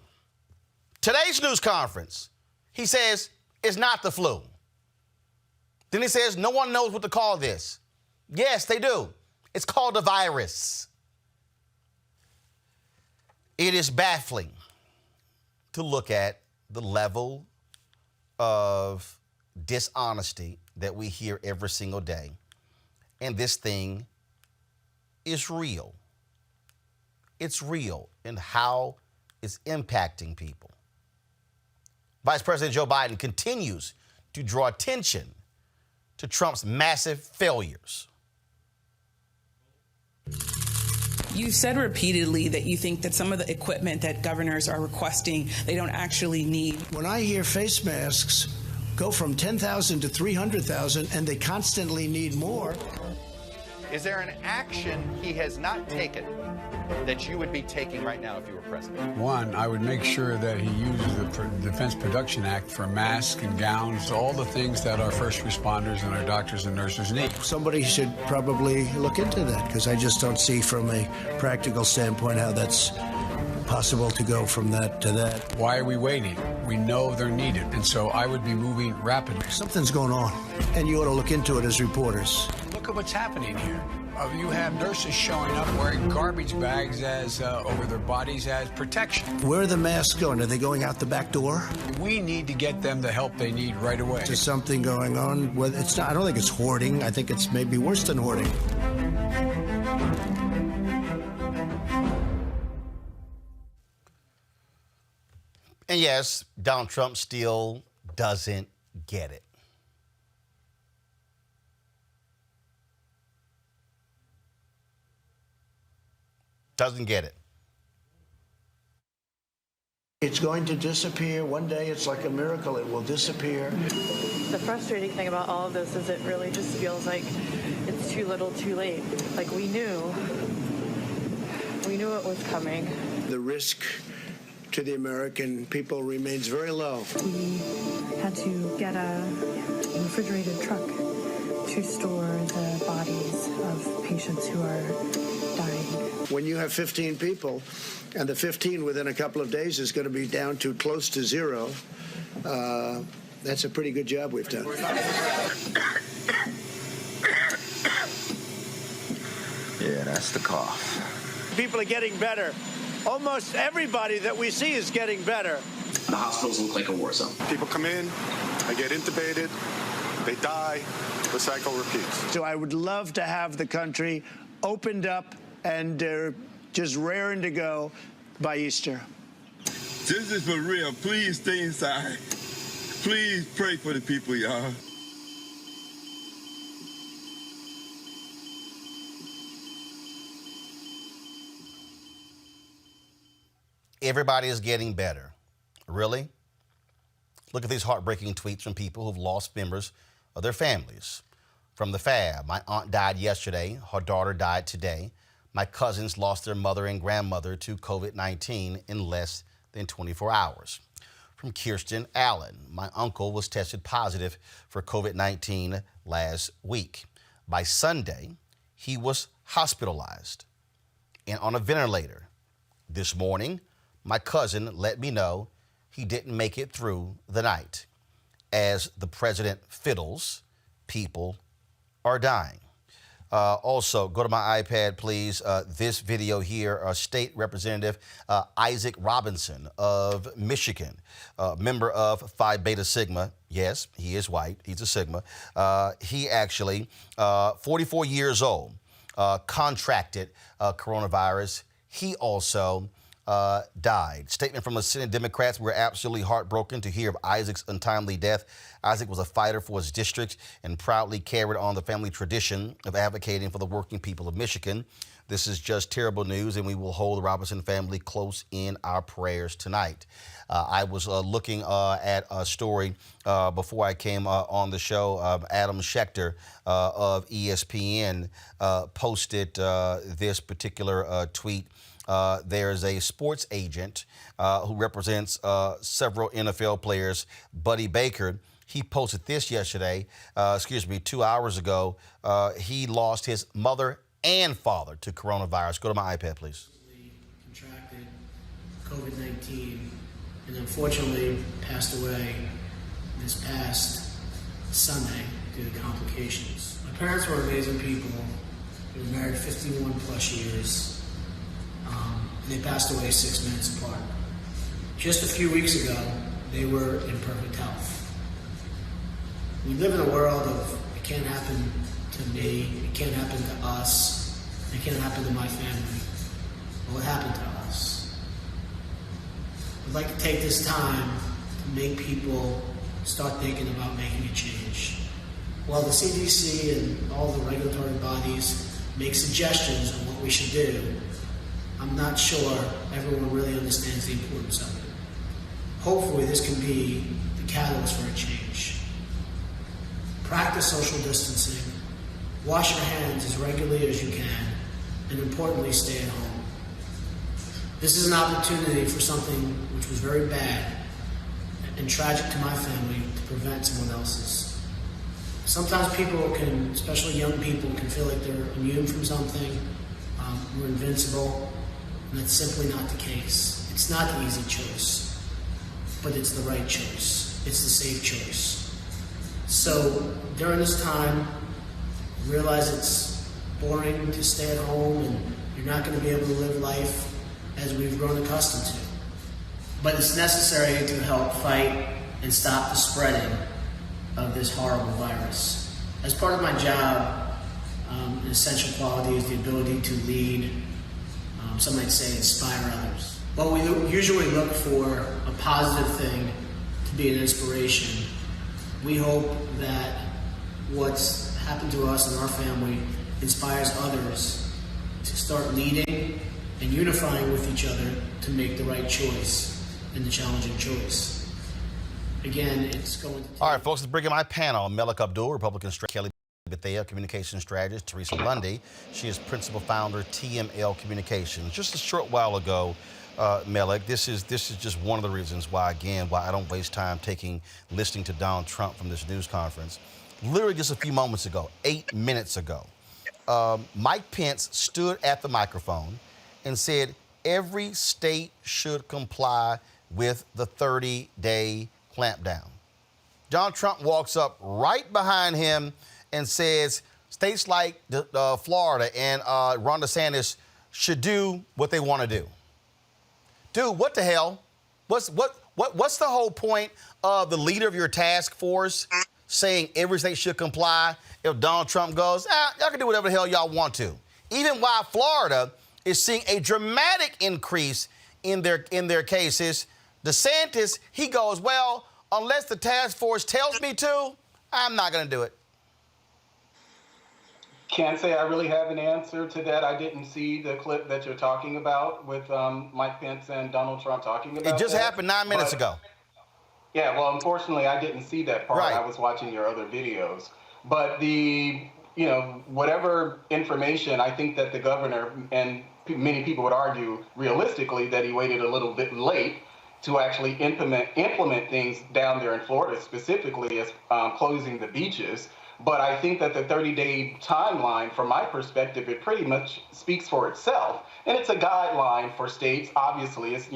Today's news conference, he says it's not the flu. Then he says no one knows what to call this. Yes, they do. It's called a virus. It is baffling to look at the level of dishonesty that we hear every single day. And this thing is real. It's real in how it's impacting people. Vice President Joe Biden continues to draw attention to Trump's massive failures. You've said repeatedly that you think that some of the equipment that governors are requesting, they don't actually need. When I hear face masks go from 10,000 to 300,000 and they constantly need more. Is there an action he has not taken that you would be taking right now if you were president? One, I would make sure that he uses the Defense Production Act for masks and gowns, all the things that our first responders and our doctors and nurses need. Somebody should probably look into that, because I just don't see from a practical standpoint how that's possible to go from that to that. Why are we waiting? We know they're needed, and so I would be moving rapidly. Something's going on, and you ought to look into it as reporters. Look at what's happening here. You have nurses showing up wearing garbage bags as over their bodies as protection. Where are the masks going? Are they going out the back door? We need to get them the help they need right away. There's something going on. Well, it's not. I don't think it's hoarding. I think it's maybe worse than hoarding. And yes, Donald Trump still doesn't get it. Doesn't get it. It's going to disappear. One day it's like a miracle. It will disappear. The frustrating thing about all of this is it really just feels like it's too little too late. Like we knew it was coming. The risk to the American people remains very low. We had to get a refrigerated truck to store the bodies of patients who are dying. When you have 15 people, and the 15 within a couple of days is going to be down to close to zero, that's a pretty good job we've done. Yeah, that's the cough. People are getting better. Almost everybody that we see is getting better. The hospitals look like a war zone. People come in, they get intubated, they die, the cycle repeats. So I would love to have the country opened up and just raring to go by Easter. This is for real. Please stay inside. Please pray for the people, y'all. Everybody is getting better. Really? Look at these heartbreaking tweets from people who've lost members of their families. From the Fab, my aunt died yesterday. Her daughter died today. My cousins lost their mother and grandmother to COVID-19 in less than 24 hours. From Kirsten Allen, my uncle was tested positive for COVID-19 last week. By Sunday, he was hospitalized and on a ventilator. This morning, my cousin let me know he didn't make it through the night. As the president fiddles, people are dying. Also, go to my iPad, please. This video here, State Representative Isaac Robinson of Michigan, member of Phi Beta Sigma. Yes, he is white. He's a Sigma. He actually, 44 years old, contracted coronavirus. He also died. Statement from the Senate Democrats: we're absolutely heartbroken to hear of Isaac's untimely death. Isaac was a fighter for his district and proudly carried on the family tradition of advocating for the working people of Michigan. This is just terrible news, and we will hold the Robinson family close in our prayers tonight. I was looking at a story before I came on the show. Adam Schechter of ESPN posted this particular tweet. There's a sports agent who represents several NFL players, Buddy Baker. He posted this yesterday, 2 hours ago. He lost his mother and father to coronavirus. Go to my iPad, please. Contracted COVID-19 and unfortunately passed away this past Sunday due to complications. My parents were amazing people. They were married 51 plus years. They passed away 6 minutes apart. Just a few weeks ago, they were in perfect health. We live in a world of it can't happen to me, it can't happen to us, it can't happen to my family. Well, it happened to us. I'd like to take this time to make people start thinking about making a change. While the CDC and all the regulatory bodies make suggestions on what we should do, I'm not sure everyone really understands the importance of it. Hopefully this can be the catalyst for a change. Practice social distancing, wash your hands as regularly as you can, and importantly, stay at home. This is an opportunity for something which was very bad and tragic to my family to prevent someone else's. Sometimes people can, especially young people, can feel like they're immune from something, we're invincible, and that's simply not the case. It's not the easy choice, but it's the right choice. It's the safe choice. So during this time, realize it's boring to stay at home and you're not going to be able to live life as we've grown accustomed to. But it's necessary to help fight and stop the spreading of this horrible virus. As part of my job, an essential quality is the ability to lead, some might say inspire others. Well, we usually look for a positive thing to be an inspiration. We hope that what's happened to us and our family inspires others to start leading and unifying with each other to make the right choice and the challenging choice. Again, it's going to take... All right, folks, let's bring in my panel. Melik Abdul, Republican strategist, Kelly Bethea, communication strategist, Teresa Lundy. She is principal founder, TML Communications. Just a short while ago, Melik, this is just one of the reasons why I don't waste time listening to Donald Trump from this news conference. Literally just a few moments ago, 8 minutes ago, Mike Pence stood at the microphone and said every state should comply with the 30-day clampdown. Donald Trump walks up right behind him and says states like Florida and Ron DeSantis should do what they want to do. Dude, what the hell? What's the whole point of the leader of your task force saying every state should comply if Donald Trump goes, y'all can do whatever the hell y'all want to? Even while Florida is seeing a dramatic increase in their cases, DeSantis, he goes, well, unless the task force tells me to, I'm not going to do it. Can't say I really have an answer to that. I didn't see the clip that you're talking about with Mike Pence and Donald Trump talking about it. It just happened 9 minutes ago. Yeah, well, unfortunately, I didn't see that part. Right. I was watching your other videos. But whatever information, I think that the governor, and many people would argue realistically that he waited a little bit late to actually implement things down there in Florida, specifically as closing the beaches. But I think that the 30-day timeline, from my perspective, it pretty much speaks for itself. And it's a guideline for states. Obviously, it's,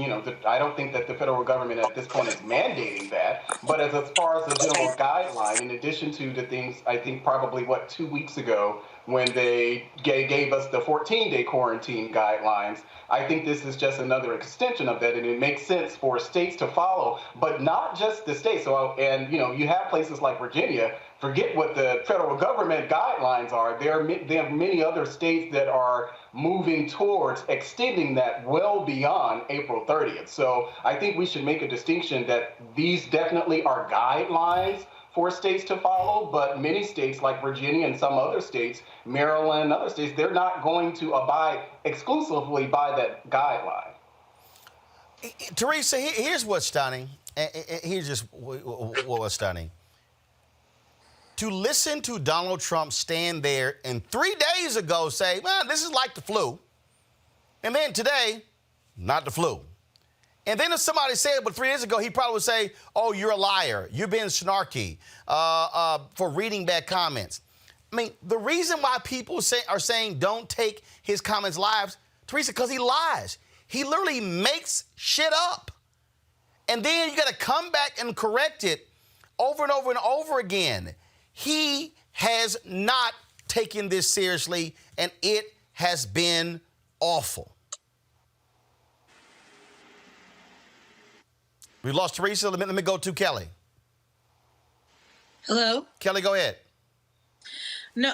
I don't think that the federal government at this point is mandating that. But as far as the general guideline, in addition to the things, I think probably, 2 weeks ago, when they gave us the 14-day quarantine guidelines, I think this is just another extension of that, and it makes sense for states to follow, but not just the states. So, you have places like Virginia. Forget what the federal government guidelines are. There are many other states that are moving towards extending that well beyond April 30th. So I think we should make a distinction that these definitely are guidelines for states to follow, but many states like Virginia and some other states, Maryland and other states, they're not going to abide exclusively by that guideline. Teresa, here's what's stunning. Here's just what was stunning. To listen to Donald Trump stand there and 3 days ago say, well, this is like the flu. And then today, not the flu. And then if somebody said it, but 3 days ago, he probably would say, oh, you're a liar. You're being snarky for reading bad comments. I mean, the reason why people are saying don't take his comments live, Teresa, because he lies. He literally makes shit up. And then you got to come back and correct it over and over and over again. He has not taken this seriously, and it has been awful. We lost Teresa. Let me go to Kelly. Hello? Kelly, go ahead. No,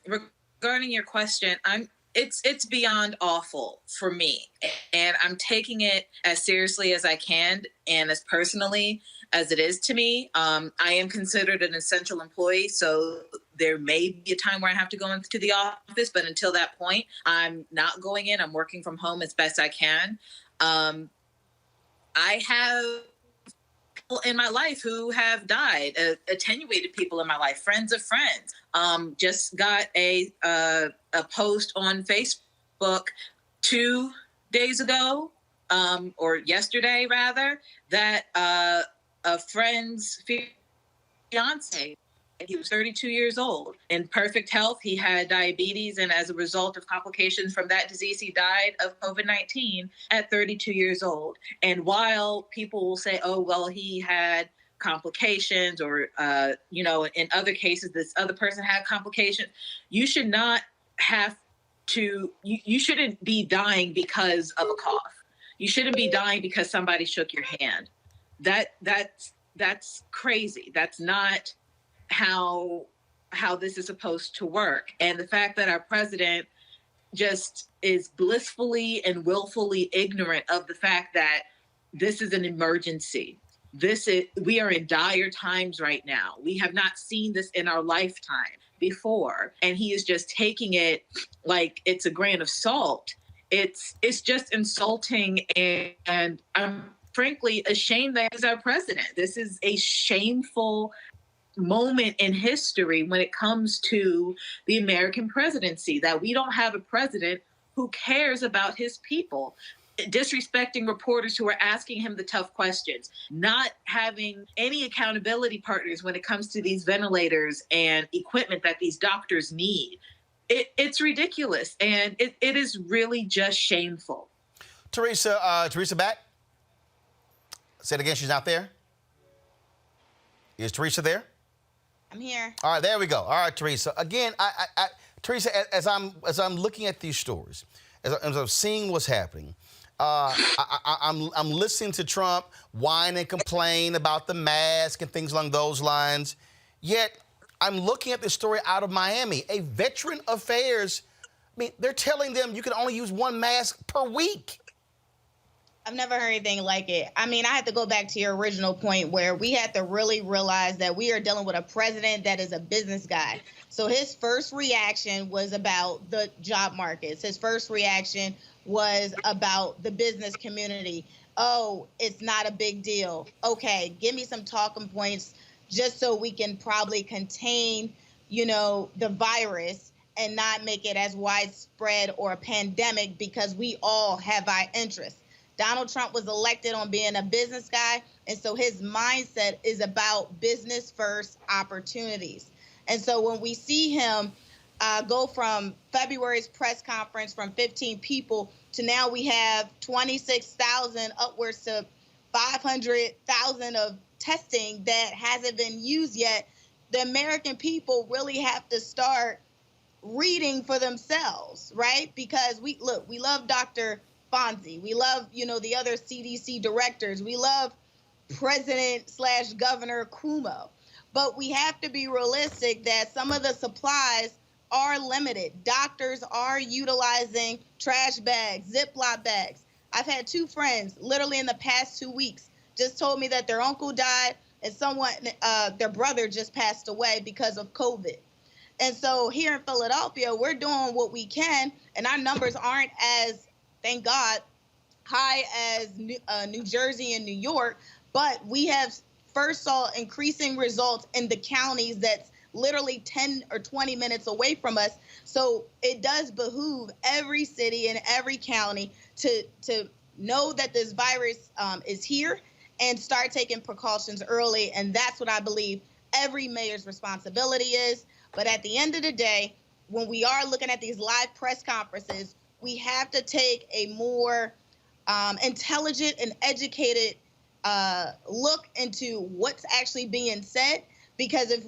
regarding your question, it's beyond awful for me, and I'm taking it as seriously as I can and as personally as it is to me. I am considered an essential employee, so there may be a time where I have to go into the office, but until that point, I'm not going in. I'm working from home as best I can. I have people in my life who have died, attenuated people in my life, friends of friends. Just got a post on Facebook 2 days ago, or yesterday rather, that a friend's fiance, he was 32 years old, in perfect health. He had diabetes, and as a result of complications from that disease, he died of COVID-19 at 32 years old. And while people will say, oh, well, he had complications, or, in other cases, this other person had complications, you should not have to, you shouldn't be dying because of a cough. You shouldn't be dying because somebody shook your hand. That's crazy. That's not how this is supposed to work. And the fact that our president just is blissfully and willfully ignorant of the fact that this is an emergency. We are in dire times right now. We have not seen this in our lifetime before. And he is just taking it like it's a grain of salt. It's just insulting, and I'm frankly ashamed that he's our president. This is a shameful moment in history when it comes to the American presidency, that we don't have a president who cares about his people, disrespecting reporters who are asking him the tough questions, not having any accountability partners when it comes to these ventilators and equipment that these doctors need. It's ridiculous, and it is really just shameful. Teresa back? Say it again, she's not there? Is Teresa there? I'm here. All right, there we go. All right, Teresa. Again, Teresa, as I'm looking at these stories, as I'm seeing what's happening, I'm listening to Trump whine and complain about the mask and things along those lines. Yet I'm looking at this story out of Miami. A Veteran Affairs, they're telling them you can only use one mask per week. I've never heard anything like it. I had to go back to your original point where we had to really realize that we are dealing with a president that is a business guy. So his first reaction was about the job markets. His first reaction was about the business community. Oh, it's not a big deal. Okay, give me some talking points just so we can probably contain, the virus and not make it as widespread or a pandemic, because we all have our interests. Donald Trump was elected on being a business guy, and so his mindset is about business first opportunities. And so when we see him go from February's press conference from 15 people to now we have 26,000, upwards to 500,000 of testing that hasn't been used yet, the American people really have to start reading for themselves, right? Because we love Dr. Fonzie. We love, the other CDC directors. We love President/Governor Cuomo. But we have to be realistic that some of the supplies are limited. Doctors are utilizing trash bags, Ziploc bags. I've had two friends literally in the past 2 weeks just told me that their uncle died and their brother just passed away because of COVID. And so here in Philadelphia, we're doing what we can, and our numbers aren't as, thank God, high as New Jersey and New York, but we have first saw increasing results in the counties that's literally 10 or 20 minutes away from us. So it does behoove every city and every county to know that this virus is here and start taking precautions early. And that's what I believe every mayor's responsibility is. But at the end of the day, when we are looking at these live press conferences, we have to take a more intelligent and educated look into what's actually being said. Because if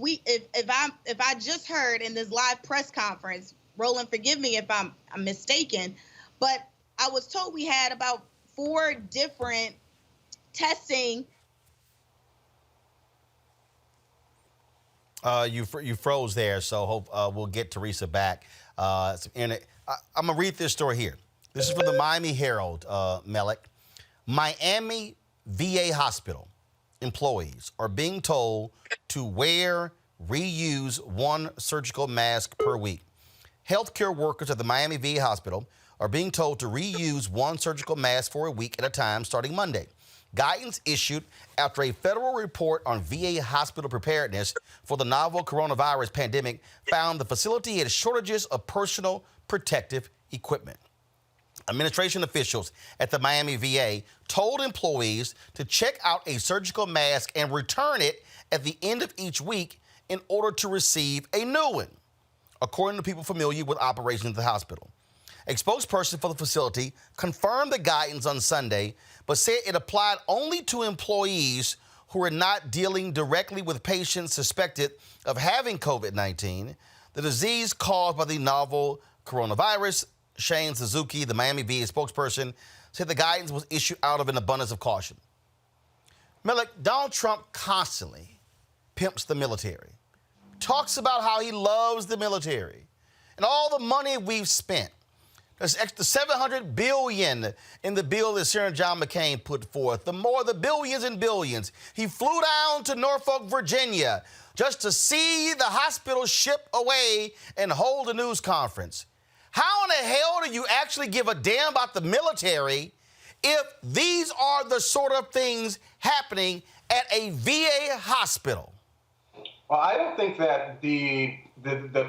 I just heard in this live press conference, Roland, forgive me if I'm mistaken, but I was told we had about 4 different testing. You froze there, so hope we'll get Teresa back. I'm gonna read this story here. This is from the Miami Herald, Melik. Miami VA hospital employees are being told to reuse one surgical mask per week. Healthcare workers at the Miami VA hospital are being told to reuse one surgical mask for a week at a time starting Monday. Guidance issued after a federal report on VA hospital preparedness for the novel coronavirus pandemic found the facility had shortages of personal protective equipment. Administration officials at the Miami VA told employees to check out a surgical mask and return it at the end of each week in order to receive a new one, according to people familiar with operations at the hospital. A spokesperson for the facility confirmed the guidance on Sunday, but said it applied only to employees who are not dealing directly with patients suspected of having COVID-19, the disease caused by the novel coronavirus. Shane Suzuki, the Miami VA spokesperson, said the guidance was issued out of an abundance of caution. Malik, Donald Trump constantly pimps the military, talks about how he loves the military and all the money we've spent. There's extra $700 billion in the bill that Senator John McCain put forth. The billions and billions. He flew down to Norfolk, Virginia, just to see the hospital ship away and hold a news conference. How in the hell do you actually give a damn about the military if these are the sort of things happening at a VA hospital? Well, I don't think that the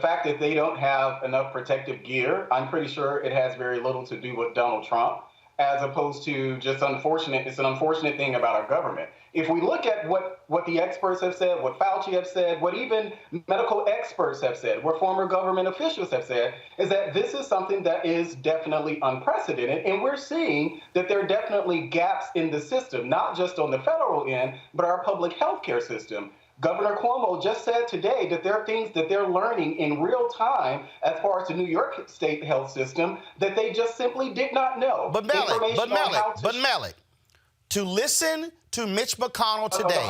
fact that they don't have enough protective gear, I'm pretty sure it has very little to do with Donald Trump, as opposed to just unfortunate. It's an unfortunate thing about our government. If we look at what the experts have said, what Fauci have said, what even medical experts have said, what former government officials have said, is that this is something that is definitely unprecedented. And we're seeing that there are definitely gaps in the system, not just on the federal end, but our public health care system. Governor Cuomo just said today that there are things that they're learning in real time as far as the New York State health system that they just simply did not know. But Malik, to listen to Mitch McConnell today,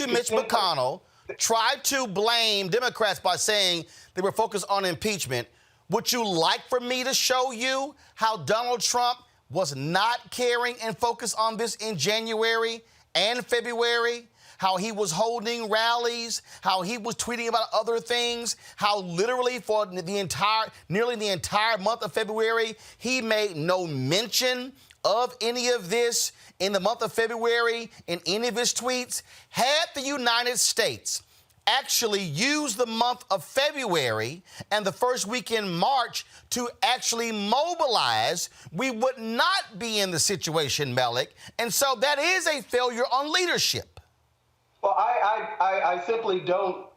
Mitch McConnell tried to blame Democrats by saying they were focused on impeachment. Would you like for me to show you how Donald Trump was not caring and focused on this in January and February? How he was holding rallies, how he was tweeting about other things, how literally for nearly the entire month of February, he made no mention of any of this in the month of February in any of his tweets. Had the United States actually used the month of February and the first week in March to actually mobilize, we would not be in the situation, Malik. And so that is a failure on leadership. Well, I simply don't.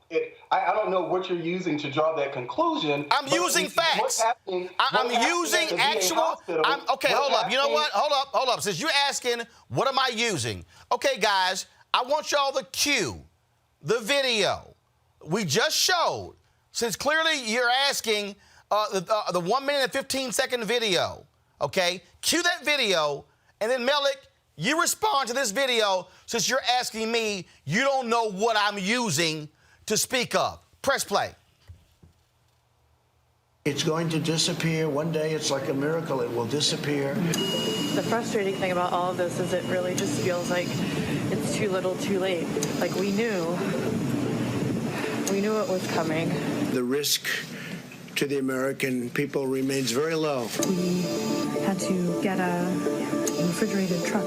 I don't know what you're using to draw that conclusion. I'm using facts. I'm using actual. Okay, hold up. You know what? Hold up. Since you're asking, what am I using? Okay, guys, I want y'all to cue the video we just showed. Since clearly you're asking the 1 minute and 15-second video. Okay, cue that video, and then Malik, you respond to this video since you're asking me, you don't know what I'm using to speak of. Press play. It's going to disappear. One day it's like a miracle. It will disappear. The frustrating thing about all of this is it really just feels like it's too little too late. Like we knew it was coming. The risk to the American people remains very low. We had to get a refrigerated truck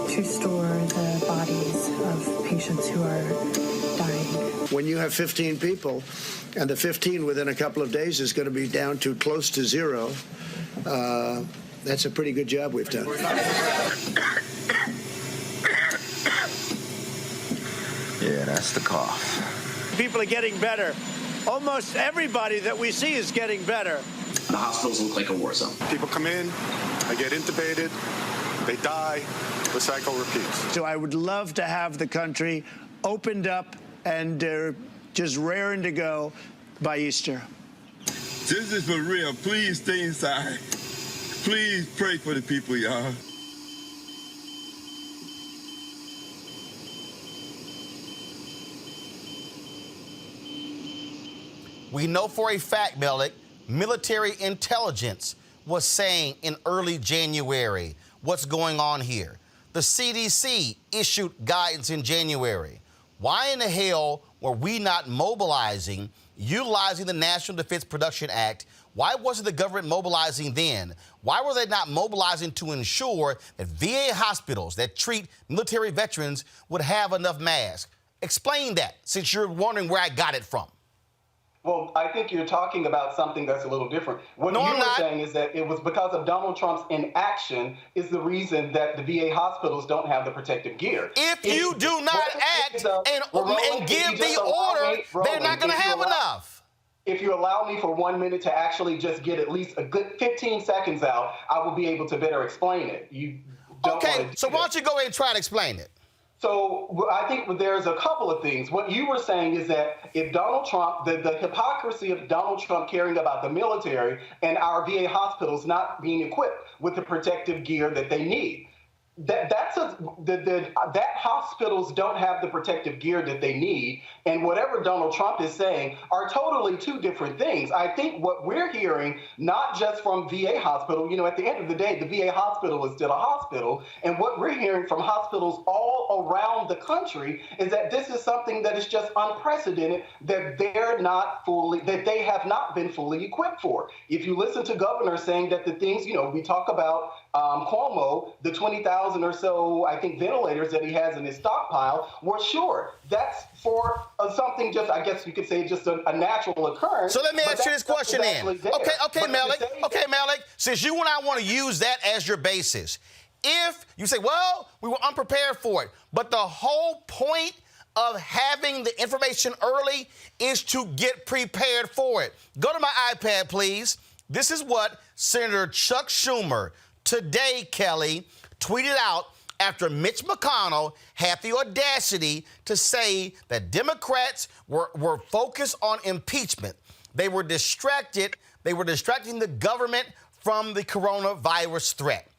to store the bodies of patients who are dying. When you have 15 people, and the 15 within a couple of days is going to be down to close to zero, that's a pretty good job we've done. Yeah, that's the cough. People are getting better. Almost everybody that we see is getting better. The hospitals look like a war zone. People come in, they get intubated, they die, the cycle repeats. So I would love to have the country opened up and just raring to go by Easter. This is for real. Please stay inside. Please pray for the people, y'all. We know for a fact, Malik, military intelligence was saying in early January what's going on here. The CDC issued guidance in January. Why in the hell were we not mobilizing, utilizing the National Defense Production Act? Why wasn't the government mobilizing then? Why were they not mobilizing to ensure that VA hospitals that treat military veterans would have enough masks? Explain that, since you're wondering where I got it from. Well, I think you're talking about something that's a little different. What you were saying is that it was because of Donald Trump's inaction is the reason that the VA hospitals don't have the protective gear. If you do not act and give the order, they're not going to have enough. If you allow me for 1 minute to actually just get at least a good 15 seconds out, I will be able to better explain it. You don't okay, so why don't you go ahead and try to explain it? So I think there's a couple of things. What you were saying is that if Donald Trump, the hypocrisy of Donald Trump caring about the military and our VA hospitals not being equipped with the protective gear that they need. That hospitals don't have the protective gear that they need, and whatever Donald Trump is saying are totally two different things. I think what we're hearing, not just from VA hospital, at the end of the day, the VA hospital is still a hospital, and what we're hearing from hospitals all around the country is that this is something that is just unprecedented, that they have not been fully equipped for. If you listen to governors saying that the things, we talk about Cuomo, the 20,000 or so, I think, ventilators that he has in his stockpile, well, sure, that's for something just, I guess you could say, just a natural occurrence. So let me ask you this question then. Okay, Malik, since you and I want to use that as your basis, if you say, well, we were unprepared for it, but the whole point of having the information early is to get prepared for it. Go to my iPad, please. This is what Senator Chuck Schumer today, Kelly, tweeted out after Mitch McConnell had the audacity to say that Democrats were focused on impeachment. They were distracted. They were distracting the government from the coronavirus threat.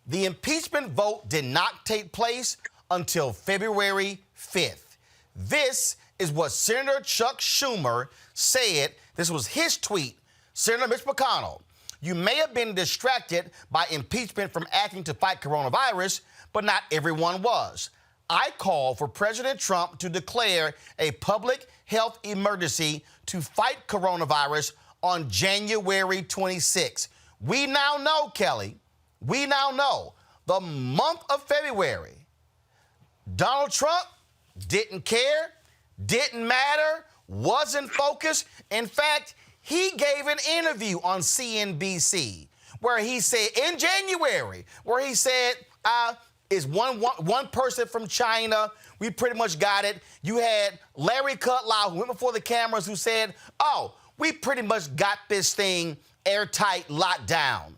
The impeachment vote did not take place until February 5th. This is what Senator Chuck Schumer said. This was his tweet. Senator Mitch McConnell, you may have been distracted by impeachment from acting to fight coronavirus, but not everyone was. I call for President Trump to declare a public health emergency to fight coronavirus on January 26. We now know, Kelly, the month of February, Donald Trump didn't care, didn't matter, wasn't focused. In fact, he gave an interview on CNBC where he said, in January, where he said, is one person from China. We pretty much got it. You had Larry Kudlow, who went before the cameras, who said, oh, we pretty much got this thing airtight, locked down.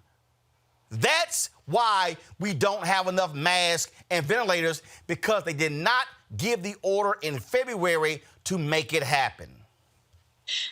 That's why we don't have enough masks and ventilators, because they did not give the order in February to make it happen.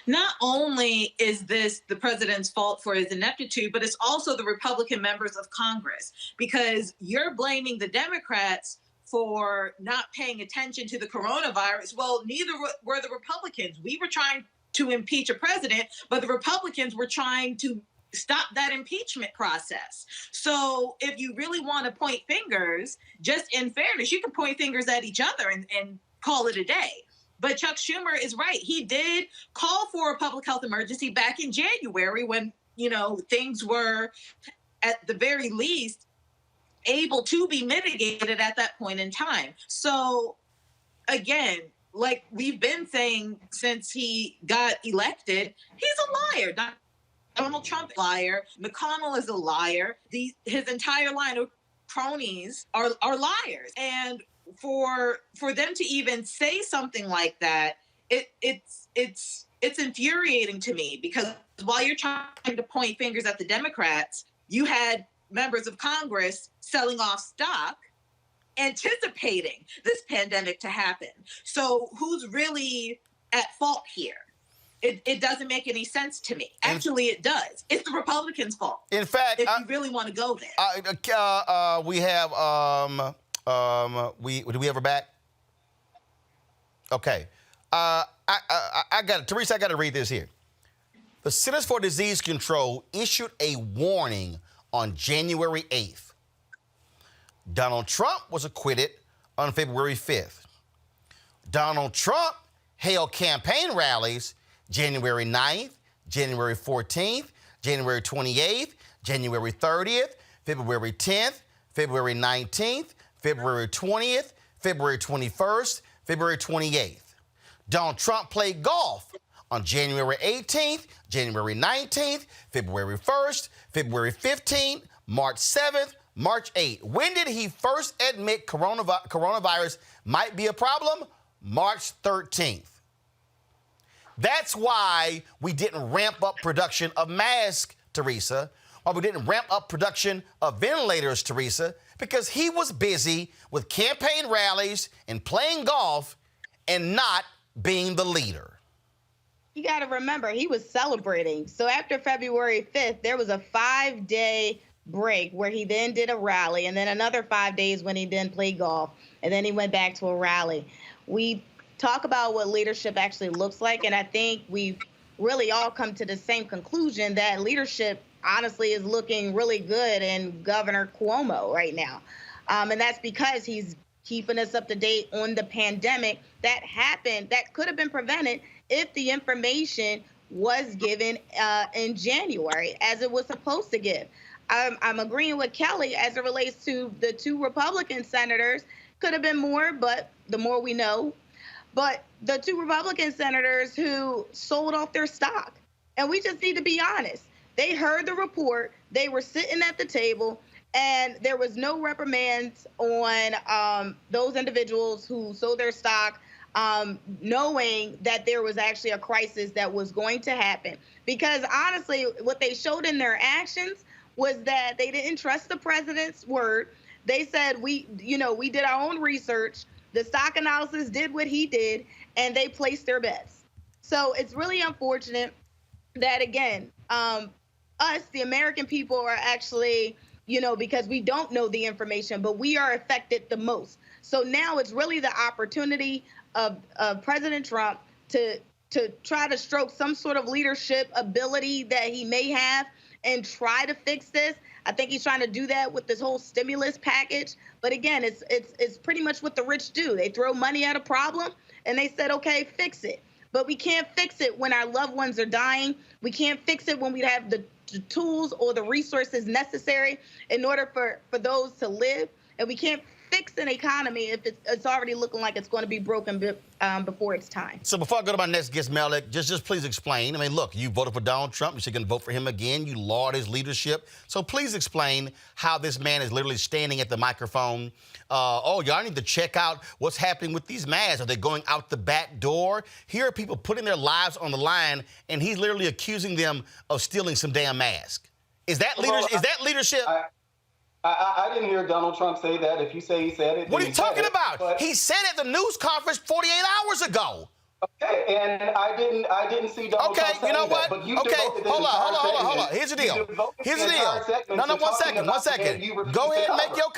Not only is this the president's fault for his ineptitude, but it's also the Republican members of Congress, because you're blaming the Democrats for not paying attention to the coronavirus. Well, neither were the Republicans. We were trying to impeach a president, but the Republicans were trying to stop that impeachment process. So if you really want to point fingers, just in fairness, you can point fingers at each other and call it a day. But Chuck Schumer is right. He did call for a public health emergency back in January when, things were, at the very least, able to be mitigated at that point in time. So, again, like we've been saying since he got elected, he's a liar. Donald Trump is a liar. McConnell is a liar. His entire line of cronies are liars. And for them to even say something like that, it's infuriating to me, because while you're trying to point fingers at the Democrats, you had members of Congress selling off stock, anticipating this pandemic to happen. So who's really at fault here? It doesn't make any sense to me. Actually, it does. It's the Republicans' fault. In fact, if you really want to go there. We have do we have her back? Okay. I got it. Teresa, I got to read this here. The Centers for Disease Control issued a warning on January 8th. Donald Trump was acquitted on February 5th. Donald Trump held campaign rallies January 9th, January 14th, January 28th, January 30th, February 10th, February 19th, February 20th, February 21st, February 28th. Donald Trump played golf on January 18th, January 19th, February 1st, February 15th, March 7th, March 8th. When did he first admit coronavirus might be a problem? March 13th. That's why we didn't ramp up production of masks, Teresa, or we didn't ramp up production of ventilators, Teresa, because he was busy with campaign rallies and playing golf and not being the leader. You got to remember, he was celebrating. So after February 5th, there was a 5-day break where he then did a rally, and then another 5 days when he then played golf, and then he went back to a rally. We talk about what leadership actually looks like, and I think we've really all come to the same conclusion that leadership honestly is looking really good in Governor Cuomo right now. And that's because he's keeping us up to date on the pandemic that happened, that could have been prevented if the information was given in January as it was supposed to give. I'm agreeing with Kelly as it relates to the 2 Republican senators. Could have been more, but the more we know. But the 2 Republican senators who sold off their stock, and we just need to be honest. They heard the report, they were sitting at the table, and there was no reprimands on those individuals who sold their stock, knowing that there was actually a crisis that was going to happen. Because honestly, what they showed in their actions was that they didn't trust the president's word. They said, we did our own research. The stock analysis did what he did, and they placed their bets. So it's really unfortunate that, again, us, the American people, are actually, because we don't know the information, but we are affected the most. So now it's really the opportunity of President Trump to try to stroke some sort of leadership ability that he may have and try to fix this. I think he's trying to do that with this whole stimulus package. But again, it's pretty much what the rich do. They throw money at a problem and they said, okay, fix it. But we can't fix it when our loved ones are dying. We can't fix it when we have the tools or the resources necessary in order for those to live. And we can't fix an economy if it's already looking like it's going to be broken before it's time. So before I go to my next guest, Malik, just please explain. I mean, look, you voted for Donald Trump. You're going to vote for him again. You laud his leadership. So please explain how this man is literally standing at the microphone. Y'all need to check out what's happening with these masks. Are they going out the back door? Here are people putting their lives on the line, and he's literally accusing them of stealing some damn mask. Is that leadership? I didn't hear Donald Trump say that. If you say he said it, what are you talking about? He said it at the news conference 48 hours ago. Okay, and I didn't see Donald Trump saying that. But you hold on. Here's the deal. No, 1 second. Go ahead and make your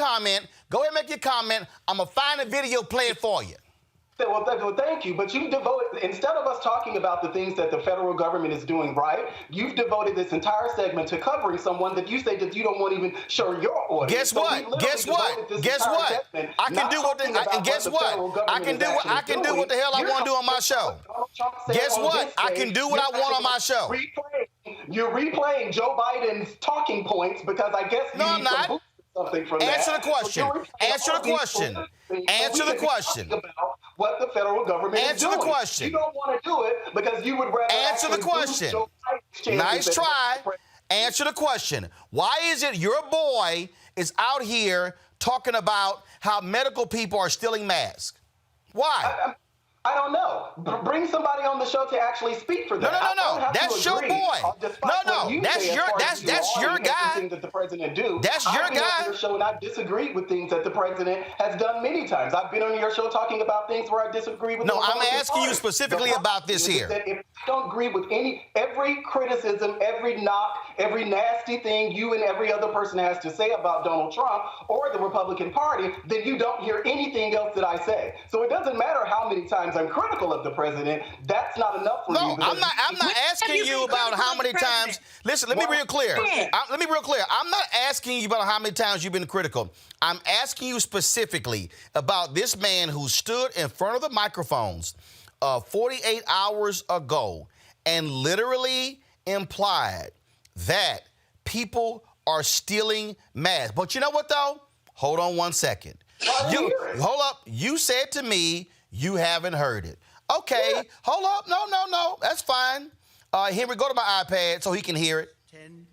comment. I'm going to find a video, play it for you. Well, thank you. But you devoted, instead of us talking about the things that the federal government is doing right, you've devoted this entire segment to covering someone that you say that you don't want to even show your audience. Guess what? I can do what the hell I want to do on my show. Guess what? I can do what I want on my show. You're replaying Joe Biden's talking points because I guess no, I'm not. Something from Answer that. the question. Answer the question. About what the federal government is doing. Answer the question. You don't want to do it because you would rather answer the question. Nice try. Answer the question. Why is it your boy is out here talking about how medical people are stealing masks? Why? I don't know. Bring somebody on the show to actually speak for them. No. That's your boy. No. That's your guy. That the president do. That's your guy. I've been on your show and I've disagreed with things that the president has done many times. I've been on your show talking about things where I disagree with. No, I'm asking you specifically about this here. If I don't agree with every criticism, every knock, every nasty thing you and every other person has to say about Donald Trump or the Republican Party, then you don't hear anything else that I say. So it doesn't matter how many times I'm critical of the president. That's not enough for you. No, I'm not asking you about how many times. Listen, let me be real clear. I'm not asking you about how many times you've been critical. I'm asking you specifically about this man who stood in front of the microphones 48 hours ago and literally implied that people are stealing masks. But you know what, though? Hold on 1 second. Hold up. You said to me you haven't heard it. Okay, hold up. No. That's fine. Henry, go to my iPad so he can hear it. 10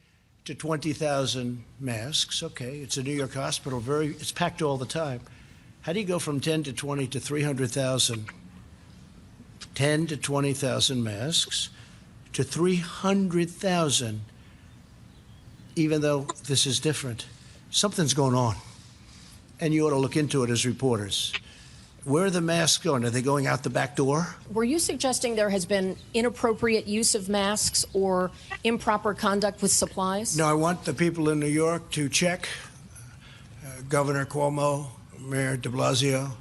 to 20,000 masks. Okay, it's a New York hospital. It's packed all the time. How do you go from 10 to 20 to 300,000? 10 to 20,000 masks to 300,000, even though this is different. Something's going on, and you ought to look into it as reporters. Where are the masks going? Are they going out the back door? Were you suggesting there has been inappropriate use of masks or improper conduct with supplies? No, I want the people in New York to check, Governor Cuomo, Mayor de Blasio,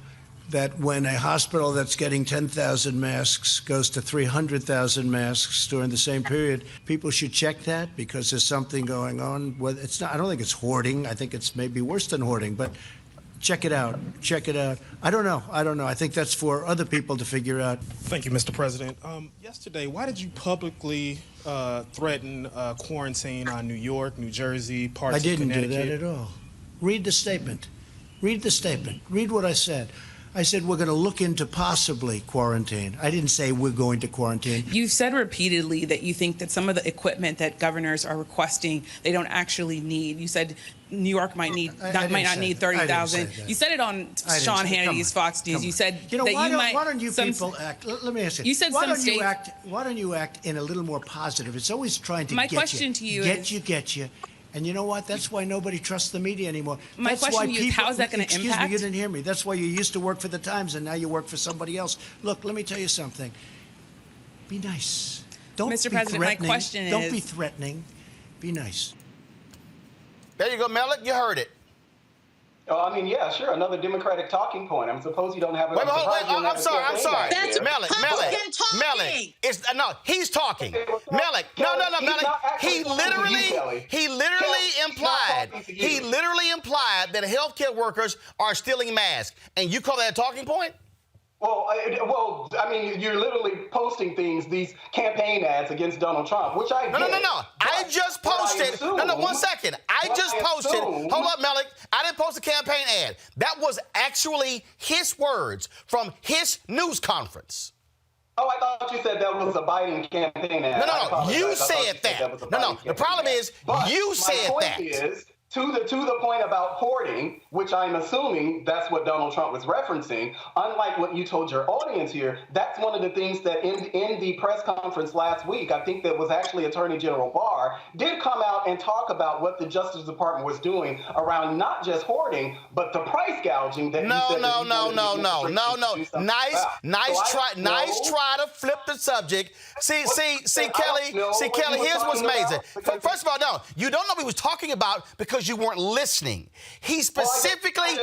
that when a hospital that's getting 10,000 masks goes to 300,000 masks during the same period, people should check that because there's something going on. It's not, I don't think it's hoarding. I think it's maybe worse than hoarding, but check it out. Check it out. I don't know. I think that's for other people to figure out. Thank you, Mr. President. Yesterday, why did you publicly threaten quarantine on New York, New Jersey, parts of Connecticut? I didn't do that at all. Read the statement. Read the statement. Read what I said. I said we're going to look into possibly quarantine. I didn't say we're going to quarantine. You've said repeatedly that you think that some of the equipment that governors are requesting, they don't actually need. You said New York might not need 30,000. You said it on Sean Hannity's Fox News. You said that why don't you people act? Let me ask you. You said why don't you act in a little more positive? It's always trying to My question to you is get you. And you know what? That's why nobody trusts the media anymore. My question to you is, how is that going to impact? Excuse me, you didn't hear me. That's why you used to work for the Times and now you work for somebody else. Look, let me tell you something. Be nice. Don't Mr. be President, threatening. my question is... Don't be threatening. Be nice. There you go, Malik. You heard it. Oh, I mean, yeah, sure. Another Democratic talking point. I suppose you don't have it. Wait, I'm sorry. That's Malik. He's talking. Malik. No, Malik. He literally implied that healthcare workers are stealing masks, and you call that a talking point? Well, I mean, you're literally posting these campaign ads against Donald Trump, which I get. No. I just posted. One second. I just posted. Hold up, Malik. I didn't post a campaign ad. That was actually his words from his news conference. Oh, I thought you said that was a Biden campaign ad. No. You said that. No. The problem is you said that. To the point about hoarding, which I'm assuming that's what Donald Trump was referencing, unlike what you told your audience here, that's one of the things that in the press conference last week, I think that was actually Attorney General Barr, did come out and talk about what the Justice Department was doing around not just hoarding, but the price gouging that No. Nice try to flip the subject. See, Kelly, here's what's amazing. First of all, no, you don't know what he was talking about because you weren't listening. He specifically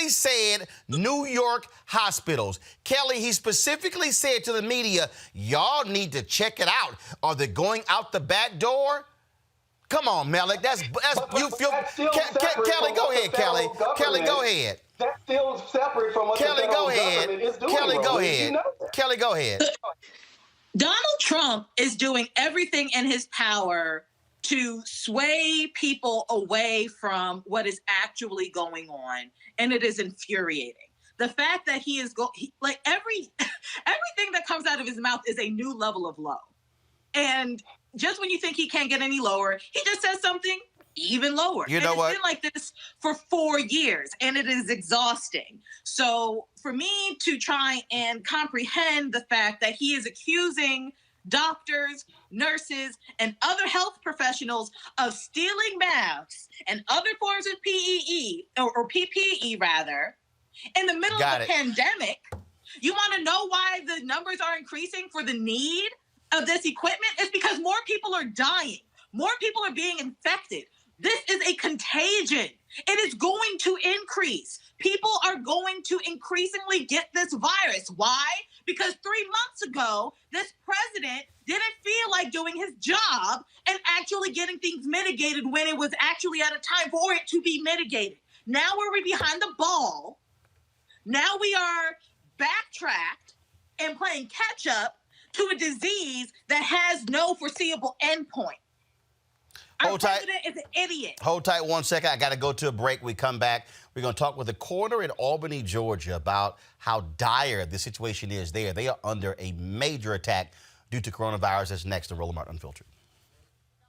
said New York hospitals. Kelly, he specifically said to the media, y'all need to check it out. Are they going out the back door? Come on, Malik. You feel. Kelly, go ahead, Kelly. Kelly, go ahead. That's still separate from what the federal government is doing. Kelly, go ahead. Kelly, go ahead. Donald Trump is doing everything in his power to sway people away from what is actually going on, and it is infuriating. The fact that he is everything that comes out of his mouth is a new level of low. And just when you think he can't get any lower, he just says something even lower. You know what? It's been like this for 4 years, and it is exhausting. So for me to try and comprehend the fact that he is accusing doctors, nurses, and other health professionals of stealing masks and other forms of PPE rather, in the middle of the pandemic, you want to know why the numbers are increasing for the need of this equipment? It's because more people are dying. More people are being infected. This is a contagion. It is going to increase. People are going to increasingly get this virus. Why? Because 3 months ago, this president didn't feel like doing his job and actually getting things mitigated when it was actually at a time for it to be mitigated. Now we're behind the ball. Now we are backtracked and playing catch up to a disease that has no foreseeable endpoint. Our Hold tight. president is an idiot. Hold tight 1 second. I got to go to a break. We come back. We're going to talk with the coroner in Albany, Georgia, about how dire the situation is there. They are under a major attack due to coronavirus. That's next to Roland Martin Unfiltered.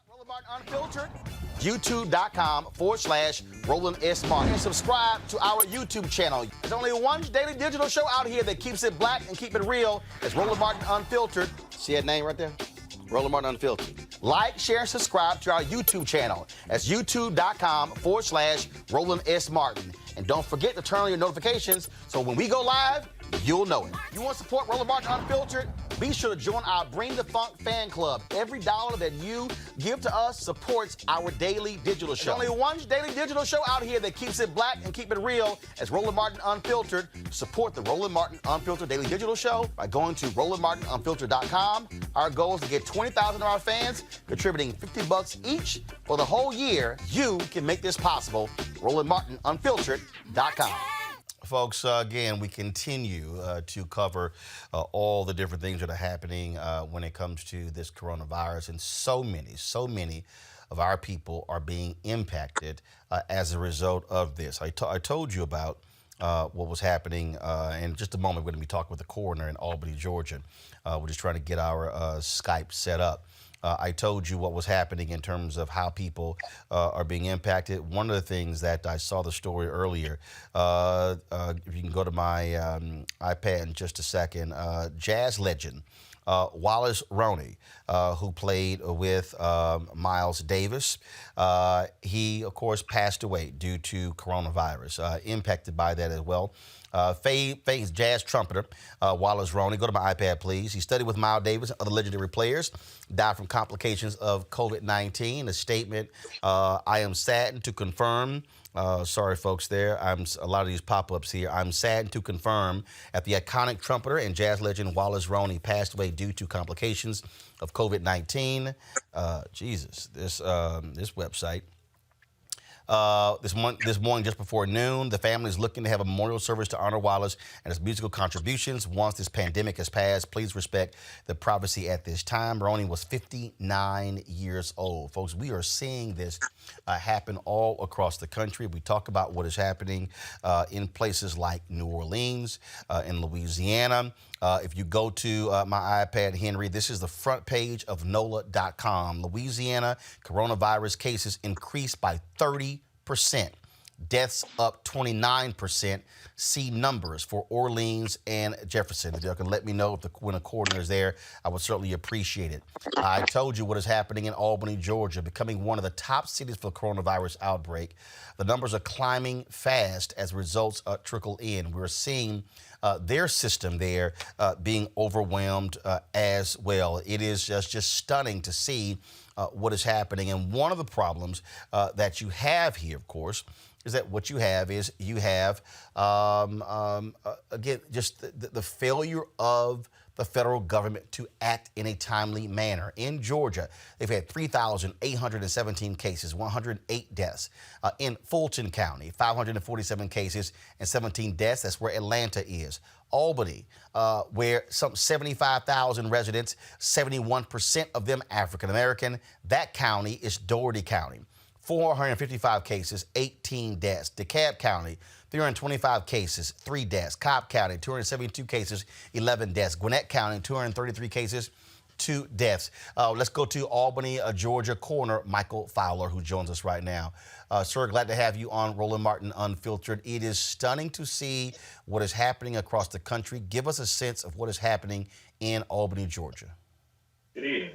Roland Martin Unfiltered, youtube.com/Roland S. Martin. And subscribe to our YouTube channel. There's only one daily digital show out here that keeps it black and keep it real. It's Roland Martin Unfiltered. See that name right there? Roland Martin Unfiltered. Like, share, and subscribe to our YouTube channel. That's youtube.com/Roland S. Martin. And don't forget to turn on your notifications so when we go live, you'll know it. You want to support Roland Martin Unfiltered? Be sure to join our Bring the Funk fan club. Every dollar that you give to us supports our daily digital show. There's only one daily digital show out here that keeps it black and keep it real. It's Roland Martin Unfiltered. Support the Roland Martin Unfiltered daily digital show by going to RolandMartinUnfiltered.com. Our goal is to get 20,000 of our fans contributing $50 each for the whole year. You can make this possible. RolandMartinUnfiltered.com. Folks, again, we continue to cover all the different things that are happening when it comes to this coronavirus. And so many of our people are being impacted as a result of this. I told you about what was happening. In just a moment, we're going to be talking with the coroner in Albany, Georgia. We're just trying to get our Skype set up. I told you what was happening in terms of how people are being impacted. One of the things that I saw the story earlier, if you can go to my iPad in just a second, jazz legend Wallace Roney, who played with Miles Davis. He, of course, passed away due to coronavirus, impacted by that as well. Famous jazz trumpeter Wallace Roney. Go to my iPad, please. He studied with Miles Davis and other legendary players. Died from complications of COVID-19. A statement, I am saddened to confirm. Sorry, folks, there. A lot of these pop-ups here. I'm saddened to confirm that the iconic trumpeter and jazz legend Wallace Roney passed away due to complications of COVID-19. Jesus, this website. This morning, just before noon, the family is looking to have a memorial service to honor Wallace and his musical contributions. Once this pandemic has passed, please respect the privacy at this time. Roney was 59 years old. Folks, we are seeing this happen all across the country. We talk about what is happening in places like New Orleans, in Louisiana. If you go to my iPad, Henry, this is the front page of NOLA.com. Louisiana coronavirus cases increased by 30%. Deaths up 29%. See numbers for Orleans and Jefferson. If y'all can let me know when a coroner is there, I would certainly appreciate it. I told you what is happening in Albany, Georgia, becoming one of the top cities for coronavirus outbreak. The numbers are climbing fast as results trickle in. We're seeing their system there being overwhelmed as well. It is just stunning to see what is happening. And one of the problems that you have here, of course, is that what you have is again, just the failure of the federal government to act in a timely manner. In Georgia, they've had 3,817 cases, 108 deaths. In Fulton County, 547 cases and 17 deaths. That's where Atlanta is. Albany, where some 75,000 residents, 71% of them African American. That county is Dougherty County. 455 cases, 18 deaths. DeKalb County, 325 cases, 3 deaths. Cobb County, 272 cases, 11 deaths. Gwinnett County, 233 cases, 2 deaths. Let's go to Albany, Georgia coroner Michael Fowler, who joins us right now. Sir, glad to have you on Roland Martin Unfiltered. It is stunning to see what is happening across the country. Give us a sense of what is happening in Albany, Georgia. It is.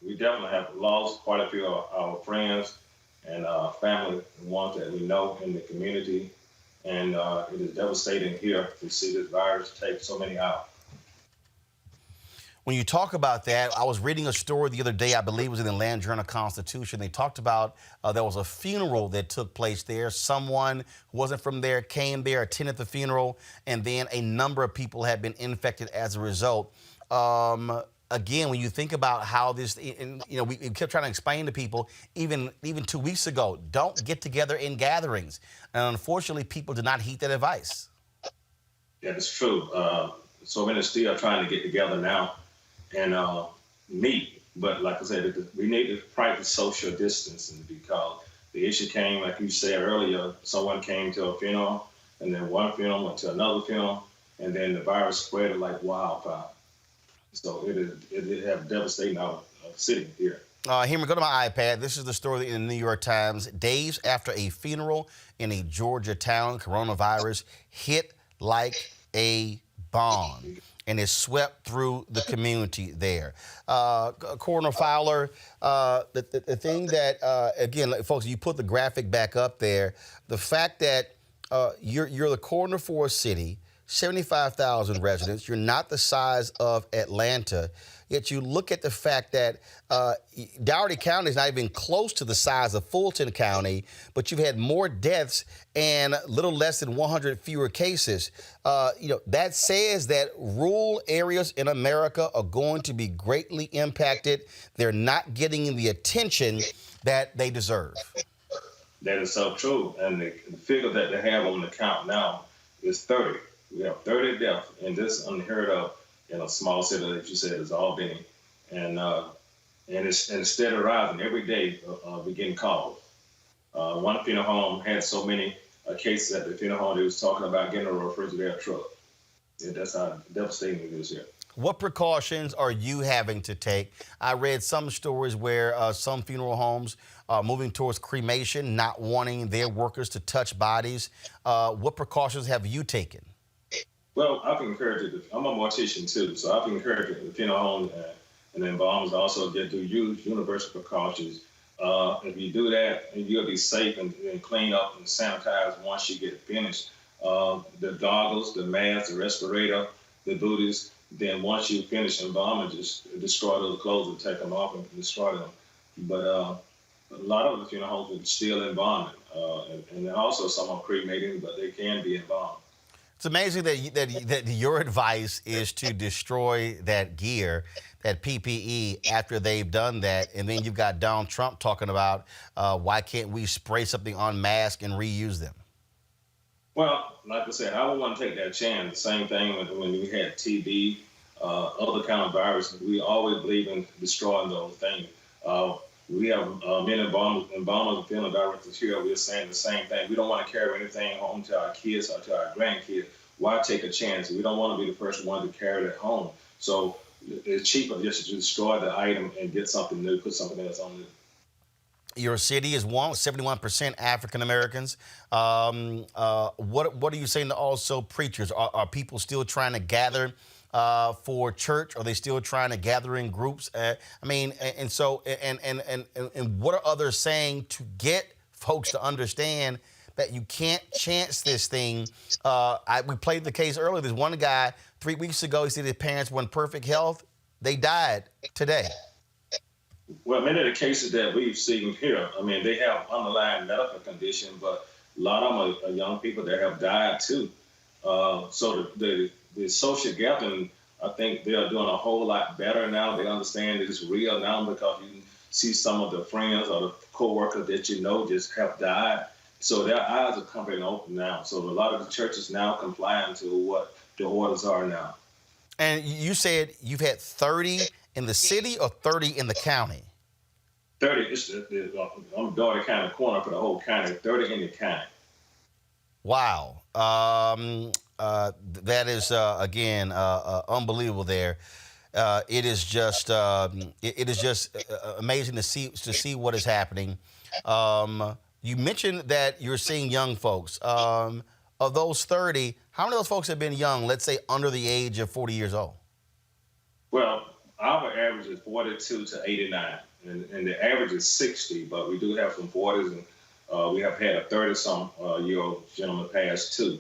We definitely have lost quite a few of our friends and family, ones that we know in the community. And it is devastating here to see this virus take so many out. When you talk about that, I was reading a story the other day, I believe it was in the Atlanta Journal-Constitution. They talked about there was a funeral that took place there. Someone who wasn't from there came there, attended the funeral, and then a number of people had been infected as a result. Again, when you think about how this, we kept trying to explain to people, even 2 weeks ago, don't get together in gatherings. And unfortunately, people did not heed that advice. Yeah, that's true. So many still trying to get together now and meet. But like I said, we need to practice social distancing because the issue came, like you said earlier, someone came to a funeral, and then one funeral went to another funeral, and then the virus spread like wildfire. So it have devastating our city here. Here we go to my iPad. This is the story in the New York Times. Days after a funeral in a Georgia town, coronavirus hit like a bomb and is swept through the community there. Coroner Fowler, the thing that, again, folks, you put the graphic back up there, the fact that you're the coroner for a city, 75,000 residents, you're not the size of Atlanta, yet you look at the fact that Dougherty County is not even close to the size of Fulton County, but you've had more deaths and little less than 100 fewer cases. That says that rural areas in America are going to be greatly impacted. They're not getting the attention that they deserve. That is so true. And the figure that they have on the count now is 30. We have 30 deaths, and this is unheard of in a small city that you said is Albany. And it's instead of rising every day, we're getting calls. One funeral home had so many cases at the funeral home, they was talking about getting a refrigerator truck. And that's how devastating it is here. What precautions are you having to take? I read some stories where some funeral homes are moving towards cremation, not wanting their workers to touch bodies. What precautions have you taken? Well, I've encouraged it. I'm a mortician too, so I've encouraged the funeral homes and the embalmers also to use universal precautions. If you do that, you'll be safe and clean up and sanitize once you get finished. The goggles, the mask, the respirator, the booties. Then once you finish embalming, just destroy those clothes and take them off and destroy them. But a lot of the funeral homes are still embalming, and also some are cremating, but they can be embalmed. It's amazing that your advice is to destroy that gear, that PPE, after they've done that. And then you've got Donald Trump talking about why can't we spray something on masks and reuse them? Well, like I said, I would want to take that chance. The same thing when we had TB, other kind of viruses. We always believe in destroying those things. We have many embalmers and funeral directors here. We're saying the same thing. We don't want to carry anything home to our kids or to our grandkids. Why take a chance? We don't want to be the first one to carry it home. So it's cheaper just to destroy the item and get something new, put something else on it. Your city is 71% African Americans. What are you saying to also preachers? Are people still trying to gather for church? Are they still trying to gather in groups? And what are others saying to get folks to understand that you can't chance this thing? We played the case earlier. There's one guy 3 weeks ago, he said his parents were in perfect health. They died today. Well, many of the cases that we've seen here, I mean, they have underlying medical condition, but a lot of them are young people that have died too. So the social gathering, I think they are doing a whole lot better now. They understand that it's real now because you see some of the friends or the co-workers that you know just have died. So their eyes are coming open now. So a lot of the churches now complying to what the orders are now. And you said you've had 30 in the city or 30 in the county? 30. I'm Dougherty County corner for the whole county. 30 in the county. Wow. That is again unbelievable. There, it is just amazing to see what is happening. You mentioned that you're seeing young folks. Of those 30, how many of those folks have been young? Let's say under the age of 40 years old. Well, our average is 42 to 89, and the average is 60. But we do have some 40s, and we have had a 30-some-year-old gentleman pass too.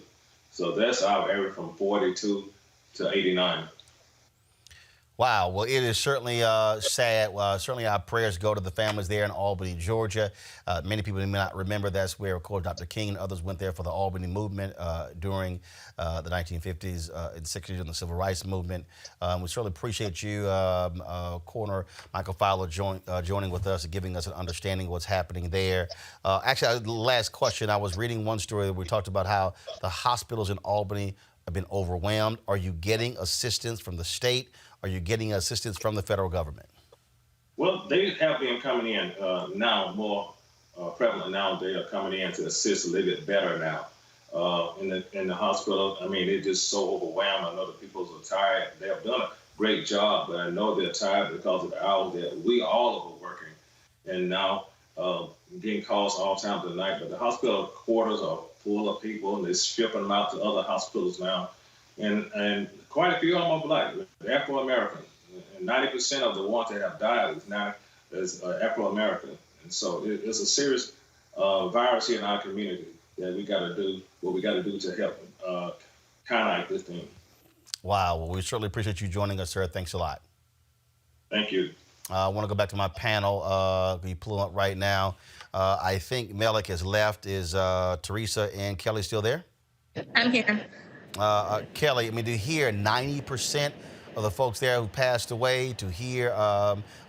So that's our average from 42 to 89. Wow. Well, it is certainly sad. Certainly our prayers go to the families there in Albany, Georgia. Many people may not remember that's where, of course, Dr. King and others went there for the Albany movement during the 1950s and 60s and the Civil Rights Movement. We certainly appreciate you, Coroner Michael Fowler, joining with us and giving us an understanding of what's happening there. Actually, the last question, I was reading one story that we talked about how the hospitals in Albany have been overwhelmed. Are you getting assistance from the state? Are you getting assistance from the federal government? Well, they have been coming in now more prevalent now. They are coming in to assist a little bit better now. In the hospital, I mean, they're just so overwhelmed. I know the people are tired. They have done a great job, but I know they're tired because of the hours that we all are working. And now getting calls all times of the night. But the hospital quarters are full of people, and they're shipping them out to other hospitals now. And quite a few of them are black, Afro-American. And 90% of the ones that have died is Afro-American. And so it's a serious virus here in our community that we got to do what we got to do to help counteract this thing. Wow. Well, we certainly appreciate you joining us, sir. Thanks a lot. Thank you. I want to go back to my panel. We pull up right now. I think Melik has left. Is Teresa and Kelly still there? I'm here. Kelly, I mean, to hear 90% of the folks there who passed away, to hear,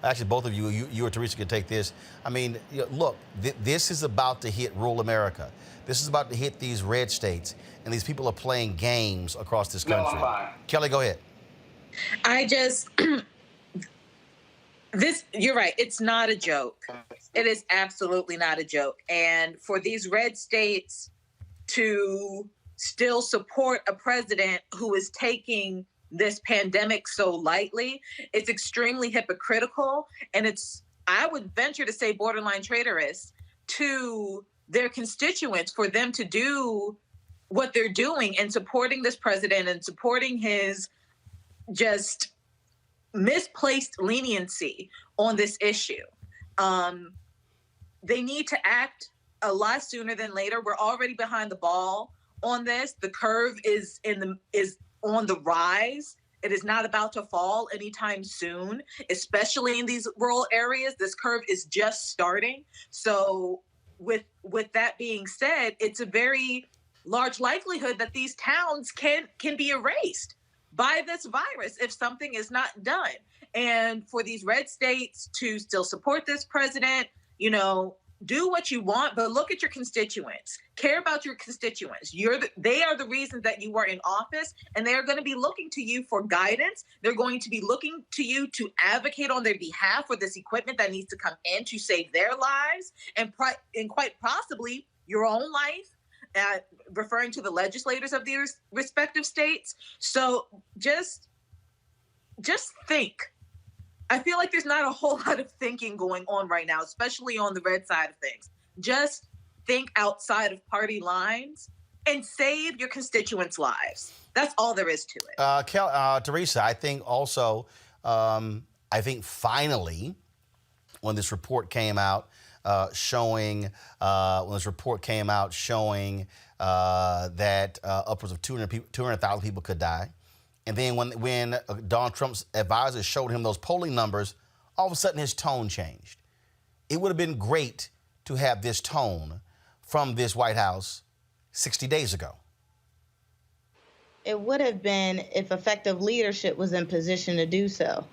actually both of you or Teresa can take this. I mean, look, this is about to hit rural America. This is about to hit these red states, and these people are playing games across this country. No, I'm fine. Kelly, go ahead. I just, you're right. It's not a joke. It is absolutely not a joke. And for these red states to still support a president who is taking this pandemic so lightly, it's extremely hypocritical. And I would venture to say, borderline traitorous to their constituents for them to do what they're doing and supporting this president and supporting his just misplaced leniency on this issue. They need to act a lot sooner than later. We're already behind the ball on this. The curve is on the rise. It is not about to fall anytime soon, especially in these rural areas. This curve is just starting. So with that being said, it's a very large likelihood that these towns can be erased by this virus if something is not done. And for these red states to still support this president, do what you want, but look at your constituents. Care about your constituents. They are the reason that you are in office, and they are going to be looking to you for guidance. They're going to be looking to you to advocate on their behalf for this equipment that needs to come in to save their lives and quite possibly your own life, referring to the legislators of these respective states. So just think. I feel like there's not a whole lot of thinking going on right now, especially on the red side of things. Just think outside of party lines and save your constituents' lives. That's all there is to it. Teresa, I think also, finally, when this report came out showing that upwards of 200,000 people could die. And then when Donald Trump's advisors showed him those polling numbers, all of a sudden his tone changed. It would have been great to have this tone from this White House 60 days ago. It would have been if effective leadership was in position to do so.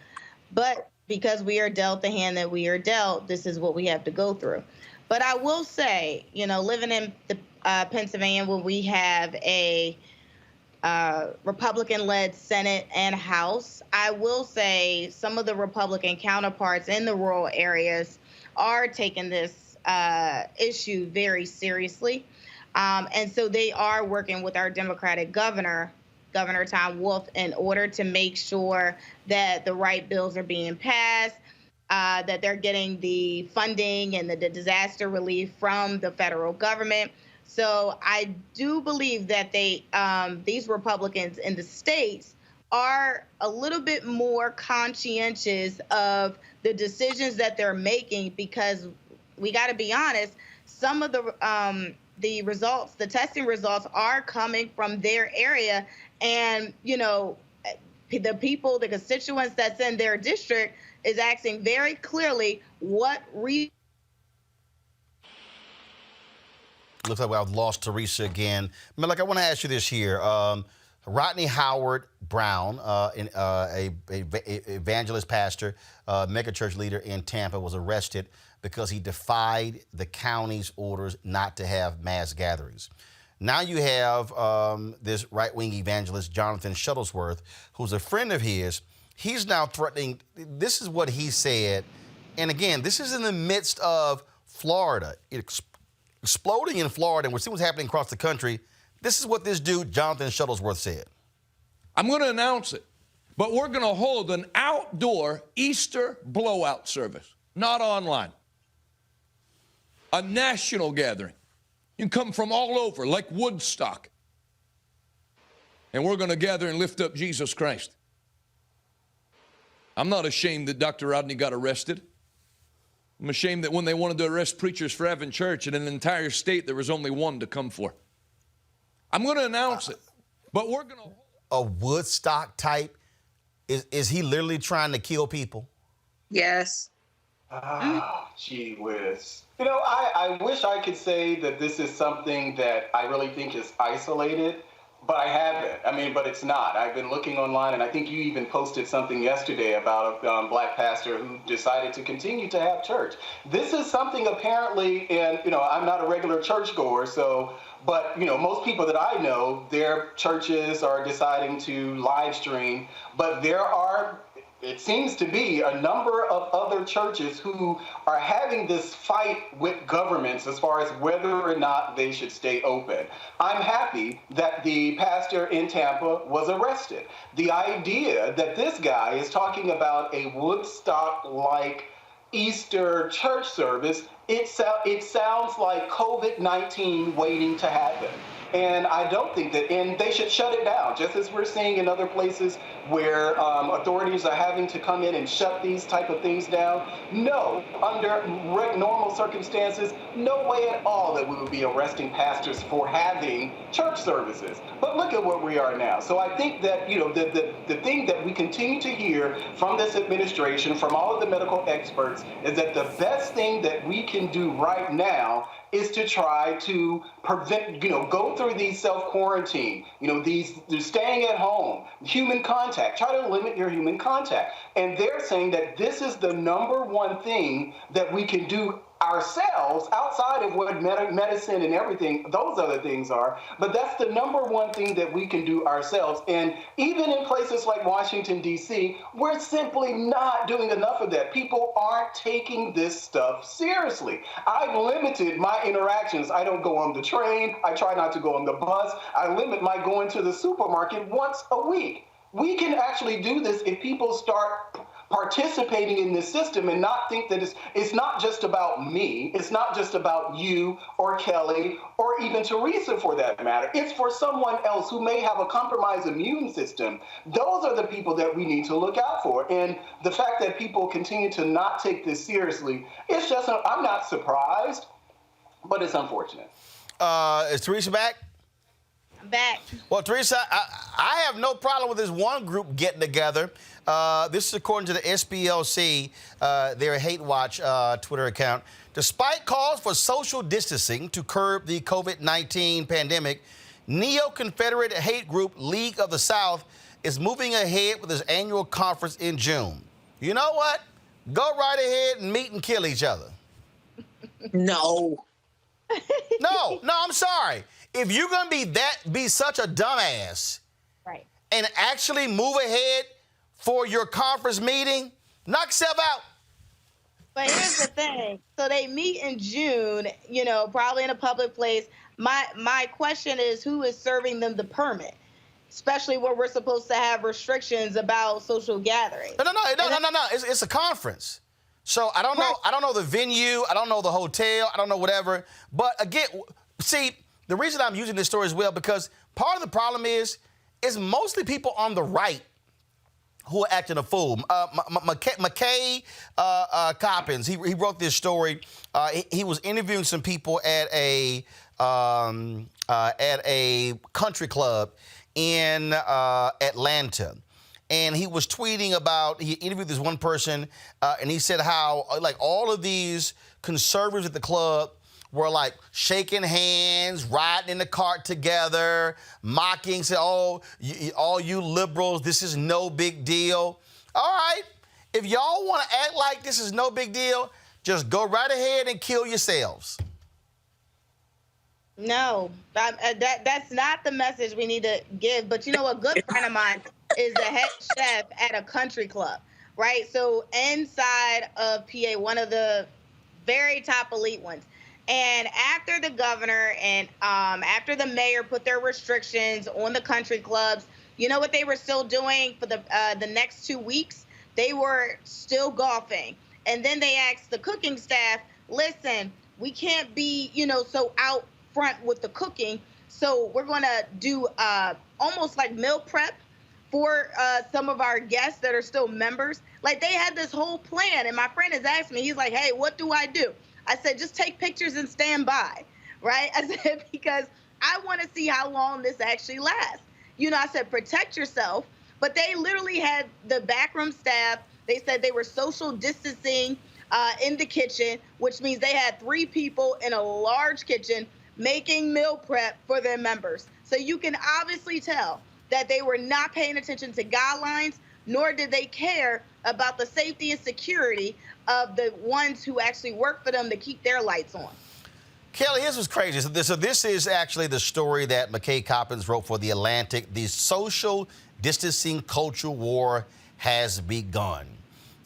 But because we are dealt the hand that we are dealt, this is what we have to go through. But I will say, living in the Pennsylvania, where we have a Republican-led Senate and House, I will say some of the Republican counterparts in the rural areas are taking this issue very seriously. And so they are working with our Democratic Governor Tom Wolf, in order to make sure that the right bills are being passed, that they're getting the funding and the disaster relief from the federal government. So I do believe that these Republicans in the states are a little bit more conscientious of the decisions that they're making, because we got to be honest, some of the results, the testing results, are coming from their area, and the people, the constituents that's in their district is asking very clearly what Looks like I've lost Teresa again. Melik, I want to ask you this here. Rodney Howard Brown, a evangelist pastor, mega church leader in Tampa, was arrested because he defied the county's orders not to have mass gatherings. Now you have this right-wing evangelist, Jonathan Shuttlesworth, who's a friend of his. He's now threatening, this is what he said And again, this is in the midst of Florida. Exploding in Florida, and we're seeing what's happening across the country. This is what this dude, Jonathan Shuttlesworth, said. I'm going to announce it, but we're going to hold an outdoor Easter blowout service, not online. A national gathering. You can come from all over, like Woodstock. And we're going to gather and lift up Jesus Christ. I'm not ashamed that Dr. Rodney got arrested. I'm ashamed that when they wanted to arrest preachers for having church in an entire state, there was only one to come for. I'm going to announce it, but we're going to... A Woodstock type? Is he literally trying to kill people? Yes. Gee whiz. You know, I wish I could say that this is something that I really think is isolated, but I haven't. I mean, but it's not. I've been looking online, and I think you even posted something yesterday about a black pastor who decided to continue to have church. This is something apparently, and, you know, I'm not a regular churchgoer, so, but, you know, most people that I know, their churches are deciding to live stream, but there are, it seems to be, a number of other churches who are having this fight with governments as far as whether or not they should stay open. I'm happy that the pastor in Tampa was arrested. The idea that this guy is talking about a Woodstock-like Easter church service, it sounds like COVID-19 waiting to happen. And I don't think that, and they should shut it down, just as we're seeing in other places where authorities are having to come in and shut these type of things down. No, under normal circumstances, no way at all that we would be arresting pastors for having church services. But look at where we are now. So I think that, you know, the thing that we continue to hear from this administration, from all of the medical experts, is that the best thing that we can do right now is to try to prevent, you know, go through these self-quarantine, you know, these staying at home, human contact, try to limit your human contact. And they're saying that this is the number one thing that we can do ourselves outside of what medicine and everything, those other things are, but that's the number one thing that we can do ourselves. And even in places like Washington, D.C., we're simply not doing enough of that. People aren't taking this stuff seriously. I've limited my interactions. I don't go on the train. I try not to go on the bus. I limit my going to the supermarket once a week. We can actually do this if people start participating in this system and not think that it's not just about me, it's not just about you or Kelly or even Teresa for that matter. It's for someone else who may have a compromised immune system. Those are the people that we need to look out for. And the fact that people continue to not take this seriously, it's just, I'm not surprised, but it's unfortunate. Is Teresa back? Back. Well, Teresa, I have no problem with this one group getting together. This is according to the SPLC, their Hate Watch Twitter account. Despite calls for social distancing to curb the COVID-19 pandemic, neo-Confederate hate group League of the South is moving ahead with its annual conference in June. You know what? Go right ahead and meet and kill each other. No. No, I'm sorry. If you're going to be such a dumbass, right, and actually move ahead for your conference meeting, knock yourself out. But here's the thing. So they meet in June, you know, probably in a public place. My question is, who is serving them the permit? Especially where we're supposed to have restrictions about social gatherings. No. It's a conference. So I don't know. I don't know the venue. I don't know the hotel. I don't know whatever. But again, see, the reason I'm using this story as well, because part of the problem is mostly people on the right who are acting a fool. McKay Coppins, he wrote this story. He was interviewing some people at a country club in Atlanta. And he was tweeting about, he interviewed this one person, and he said how, like, all of these conservatives at the club were, like, shaking hands, riding in the cart together, mocking, saying, oh, all you liberals, this is no big deal. All right, if y'all want to act like this is no big deal, just go right ahead and kill yourselves. No, that's not the message we need to give. But you know, a good friend of mine is the head chef at a country club. right? So inside of PA, one of the very top elite ones. And after the governor and after the mayor put their restrictions on the country clubs, you know what they were still doing for the next 2 weeks? They were still golfing. And then they asked the cooking staff, listen, we can't be, so out front with the cooking. So we're going to do almost like meal prep for some of our guests that are still members. Like, they had this whole plan. And my friend has asked me, he's like, hey, what do I do? I said, just take pictures and stand by, right? I said, because I want to see how long this actually lasts. I said, protect yourself. But they literally had the backroom staff. They said they were social distancing in the kitchen, which means they had 3 people in a large kitchen making meal prep for their members. So you can obviously tell that they were not paying attention to guidelines, nor did they care about the safety and security of the ones who actually work for them to keep their lights on. Kelly, this was crazy. So this is actually the story that McKay Coppins wrote for The Atlantic. The social distancing culture war has begun.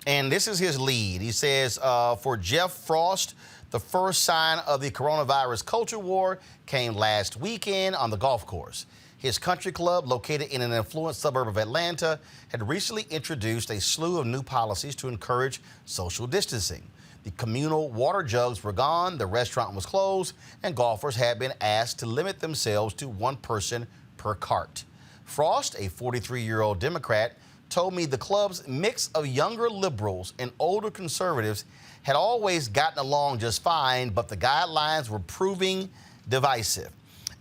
And this is his lead. He says, for Jeff Frost, the first sign of the coronavirus culture war came last weekend on the golf course. His country club, located in an affluent suburb of Atlanta, had recently introduced a slew of new policies to encourage social distancing. The communal water jugs were gone, the restaurant was closed, and golfers had been asked to limit themselves to 1 person per cart. Frost, a 43-year-old Democrat, told me the club's mix of younger liberals and older conservatives had always gotten along just fine, but the guidelines were proving divisive.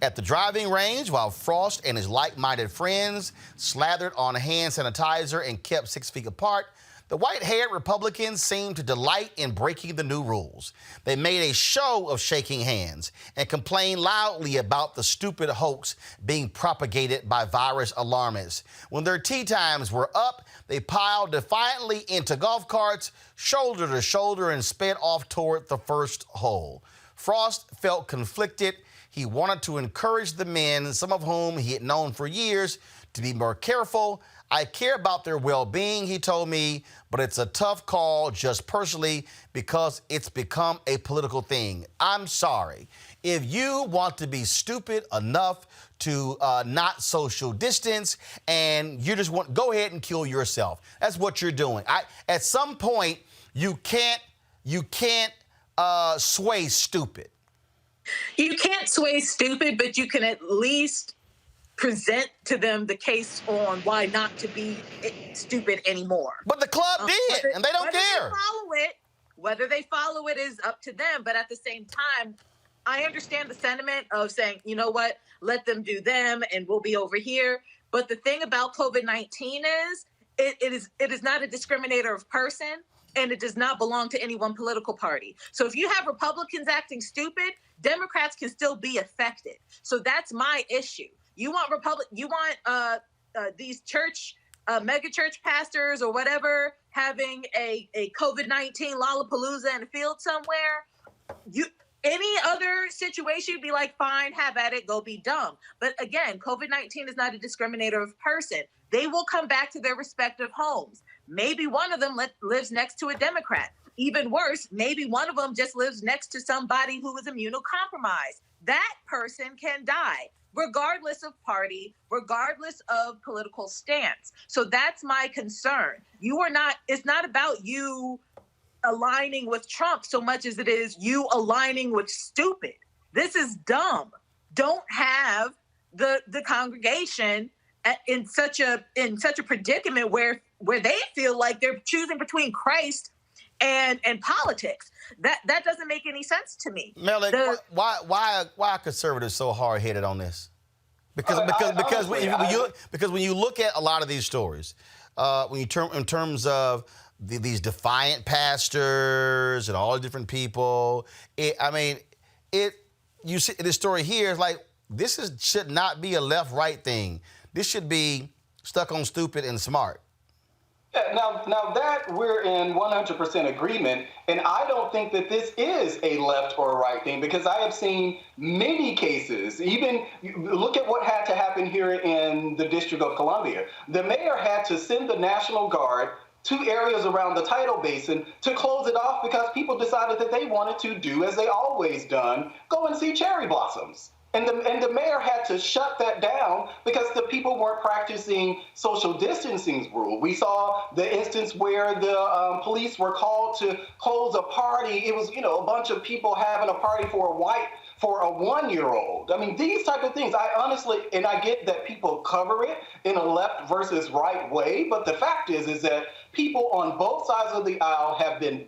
At the driving range, while Frost and his like-minded friends slathered on hand sanitizer and kept 6 feet apart, the white-haired Republicans seemed to delight in breaking the new rules. They made a show of shaking hands and complained loudly about the stupid hoax being propagated by virus alarmists. When their tee times were up, they piled defiantly into golf carts, shoulder to shoulder, and sped off toward the first hole. Frost felt conflicted. He wanted to encourage the men, some of whom he had known for years, to be more careful. I care about their well-being, he told me, but it's a tough call just personally because it's become a political thing. I'm sorry. If you want to be stupid enough to not social distance and you just want, go ahead and kill yourself. That's what you're doing. At some point, you can't sway stupid. You can't sway stupid, but you can at least present to them the case on why not to be stupid anymore. But the club did, and they don't care. Whether they follow it is up to them. But at the same time, I understand the sentiment of saying, you know what, let them do them and we'll be over here. But the thing about COVID-19 is it is not a discriminator of person, and it does not belong to any one political party. So if you have Republicans acting stupid, Democrats can still be affected. So that's my issue. You want these church, mega church pastors or whatever having a COVID-19 Lollapalooza in a field somewhere. Any other situation, you'd be like, fine, have at it, go be dumb. But again, COVID-19 is not a discriminator of person. They will come back to their respective homes. Maybe one of them lives next to a Democrat. Even worse, maybe one of them just lives next to somebody who is immunocompromised. That person can die, regardless of party, regardless of political stance. So that's my concern. It's not about you aligning with Trump so much as it is you aligning with stupid. This is dumb. Don't have the congregation in such a predicament where they feel like they're choosing between Christ and politics. That doesn't make any sense to me. Melanie, why are conservatives so hard-headed on this? Because when you look at a lot of these stories, in terms of these defiant pastors and all the different people, you see this story here is like, should not be a left-right thing. This should be stuck on stupid and smart. Yeah, now that we're in 100% agreement, and I don't think that this is a left or a right thing, because I have seen many cases. Even look at what had to happen here in the District of Columbia. The mayor had to send the National Guard two areas around the tidal basin to close it off because people decided that they wanted to do as they always done, go and see cherry blossoms. And the mayor had to shut that down because the people weren't practicing social distancing rule. We saw the instance where the police were called to close a party. It was, a bunch of people having a party for a 1-year-old. I mean, these type of things, I honestly, and I get that people cover it in a left versus right way, but the fact is that people on both sides of the aisle have been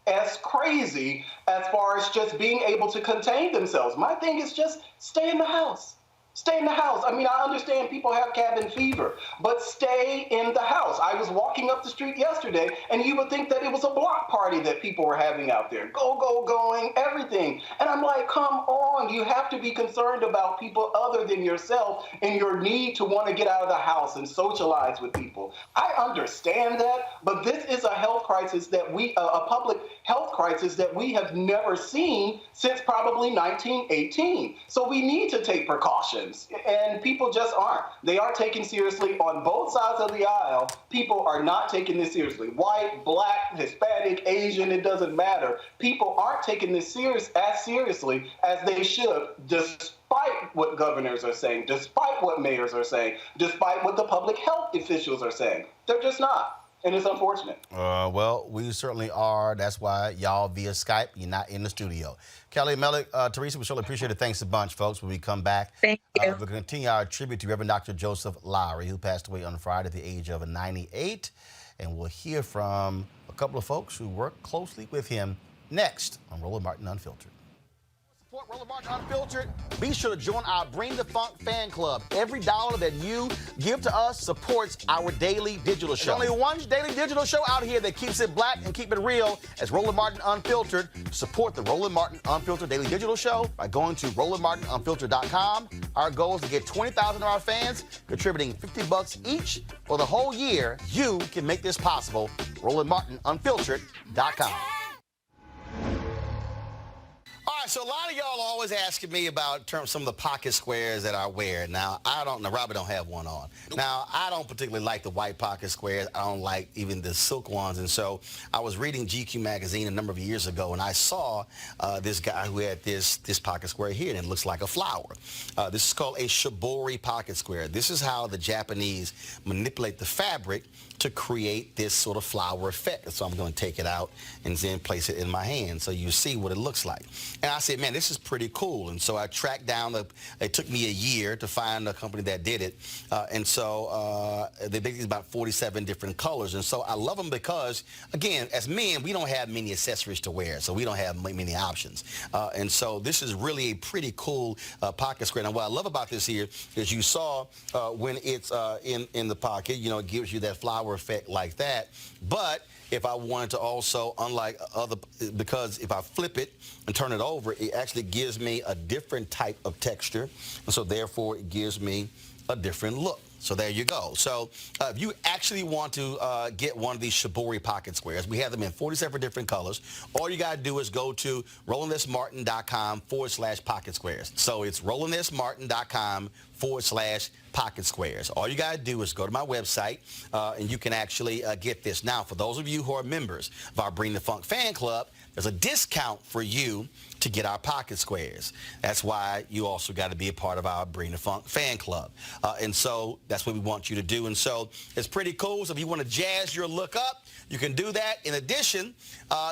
as crazy as far as just being able to contain themselves. My thing is just stay in the house. Stay in the house. I mean, I understand people have cabin fever, but stay in the house. I was walking up the street yesterday, and you would think that it was a block party that people were having out there. Going, everything. And I'm like, come on. You have to be concerned about people other than yourself and your need to want to get out of the house and socialize with people. I understand that, but this is a health crisis that a public health crisis that we have never seen since probably 1918. So we need to take precautions. And people just aren't. They aren't taken seriously on both sides of the aisle. People are not taking this seriously. White, black, Hispanic, Asian, it doesn't matter. People aren't taking this as seriously as they should, despite what governors are saying, despite what mayors are saying, despite what the public health officials are saying. They're just not. And it's unfortunate. Well, we certainly are. That's why y'all via Skype, you're not in the studio. Kelly, Melick, Teresa, we certainly appreciate it. Thanks a bunch, folks. When we come back, thank you. We're going to continue our tribute to Reverend Dr. Joseph Lowery, who passed away on Friday at the age of 98. And we'll hear from a couple of folks who work closely with him next on Roland Martin Unfiltered. Support Roland Martin Unfiltered. Be sure to join our Bring the Funk fan club. Every dollar that you give to us supports our daily digital show. There's only one daily digital show out here that keeps it black and keep it real as Roland Martin Unfiltered. Support the Roland Martin Unfiltered daily digital show by going to RolandMartinUnfiltered.com. Our goal is to get 20,000 of our fans contributing $50 each for the whole year. You can make this possible. RolandMartinUnfiltered.com. All right, so a lot of y'all are always asking me about some of the pocket squares that I wear. Now, Robert don't have one on. Now, I don't particularly like the white pocket squares. I don't like even the silk ones. And so I was reading GQ magazine a number of years ago, and I saw this guy who had this pocket square here, and it looks like a flower. This is called a shibori pocket square. This is how the Japanese manipulate the fabric to create this sort of flower effect. So I'm going to take it out and then place it in my hand so you see what it looks like. And I said, man, this is pretty cool. And so I tracked down, it took me a year to find a company that did it. And so they make these about 47 different colors. And so I love them because, again, as men, we don't have many accessories to wear, so we don't have many options. And so this is really a pretty cool pocket square. Now, what I love about this here is you saw when it's in the pocket, it gives you that flower effect like that. But if I wanted to also, unlike because if I flip it and turn it over, it actually gives me a different type of texture. And so therefore it gives me a different look. So there you go. So if you actually want to get one of these shibori pocket squares, we have them in 47 different colors. All you got to do is go to RolandSMartin.com/pocket squares. So it's RolandSMartin.com/pocket squares. All you got to do is go to my website and you can actually get this. Now, for those of you who are members of our Bring the Funk fan club, there's a discount for you to get our pocket squares. That's why you also got to be a part of our Bring the Funk fan club. And so that's what we want you to do. And so it's pretty cool. So if you want to jazz your look up, you can do that. In addition,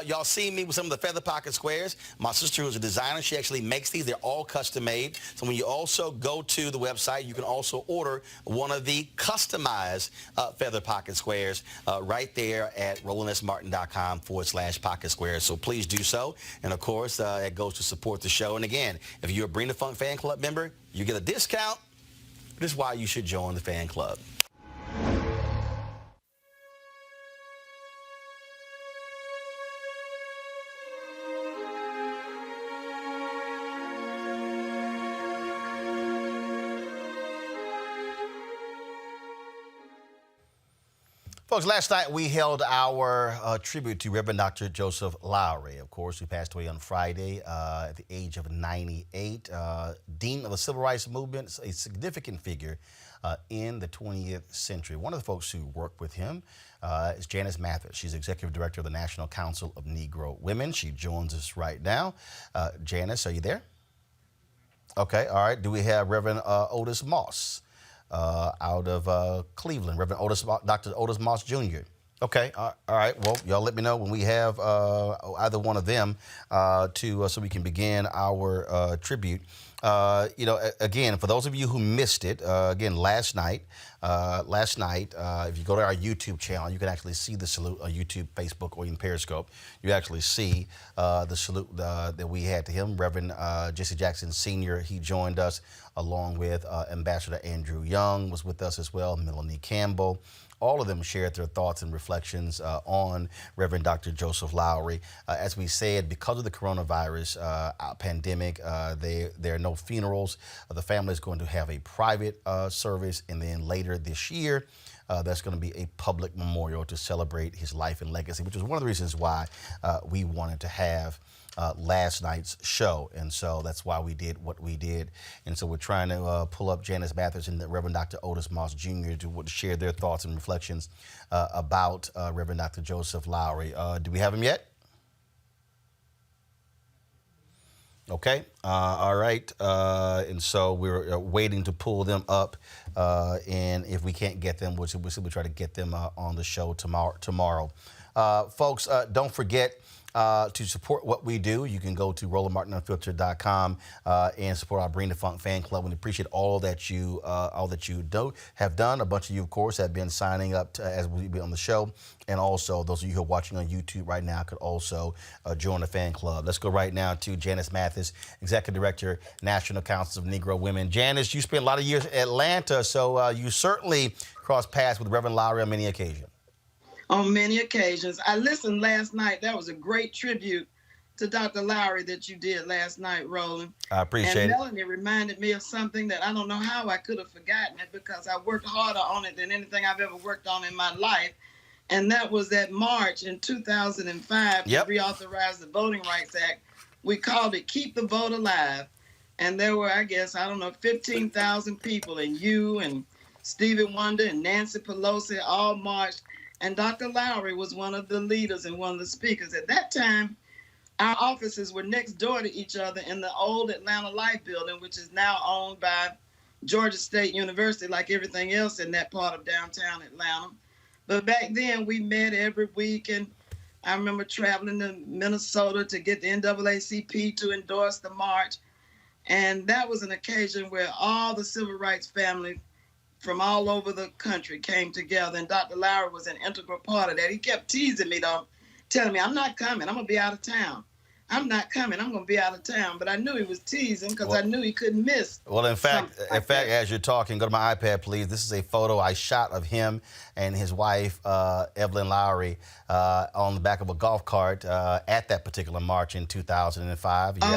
y'all see me with some of the feather pocket squares. My sister, who's a designer, she actually makes these. They're all custom made. So when you also go to the website, you can also order one of the customized feather pocket squares right there at RolandSMartin.com/pocket squares. So please do so. And of course, it goes to support the show. And again, if you're a Bring the Funk fan club member, you get a discount. This is why you should join the fan club. Folks, last night we held our tribute to Reverend Dr. Joseph Lowery, of course, who passed away on Friday at the age of 98. Dean of the Civil Rights Movement, a significant figure in the 20th century. One of the folks who worked with him is Janice Mathis. She's Executive Director of the National Council of Negro Women. She joins us right now. Janice, are you there? Okay, all right. Do we have Reverend Otis Moss out of Cleveland? Reverend Dr. Otis Moss Jr. Okay, all right. Well, y'all let me know when we have either one of them so we can begin our tribute. Again, for those of you who missed it, again, last night, if you go to our YouTube channel, you can actually see the salute on YouTube, Facebook, or even Periscope. You actually see the salute that we had to him. Reverend Jesse Jackson Sr., he joined us along with Ambassador Andrew Young was with us as well, Melanie Campbell. All of them shared their thoughts and reflections on Reverend Dr. Joseph Lowery. As we said, because of the coronavirus pandemic, there are no funerals. The family is going to have a private service, and then later this year, there's going to be a public memorial to celebrate his life and legacy, which is one of the reasons why we wanted to have last night's show. And so that's why we did what we did. And so we're trying to pull up Janice Mathis and the Reverend Dr. Otis Moss Jr. to share their thoughts and reflections about Reverend Dr. Joseph Lowery. Do we have him yet? Okay. All right. And so we're waiting to pull them up. And if we can't get them, we'll simply try to get them on the show tomorrow. Folks, don't forget, to support what we do, you can go to RolandMartinUnfiltered.com and support our Bring the Funk fan club. We appreciate all that you have done. A bunch of you, of course, have been signing up as we be on the show, and also those of you who are watching on YouTube right now could also join the fan club. Let's go right now to Janice Mathis, Executive Director, National Council of Negro Women. Janice, you spent a lot of years in Atlanta, so you certainly crossed paths with Reverend Lowery on many occasions. On many occasions. I listened last night. That was a great tribute to Dr. Lowery that you did last night, Roland. I appreciate it. And Melanie reminded me of something that I don't know how I could have forgotten it, because I worked harder on it than anything I've ever worked on in my life. And that was that march in 2005 to reauthorize the Voting Rights Act. We called it Keep the Vote Alive. And there were, 15,000 people, and you and Stevie Wonder and Nancy Pelosi all marched. And Dr. Lowery was one of the leaders and one of the speakers. At that time, our offices were next door to each other in the old Atlanta Life building, which is now owned by Georgia State University, like everything else in that part of downtown Atlanta. But back then, we met every week, and I remember traveling to Minnesota to get the NAACP to endorse the march. And that was an occasion where all the civil rights family from all over the country came together, and Dr. Lowery was an integral part of that. He kept teasing me, though, telling me, I'm not coming, I'm going to be out of town. I'm not coming, I'm going to be out of town. But I knew he was teasing because I knew he couldn't miss. Well, in fact, as you're talking, go to my iPad, please. This is a photo I shot of him and his wife, Evelyn Lowery, on the back of a golf cart at that particular march in 2005. You're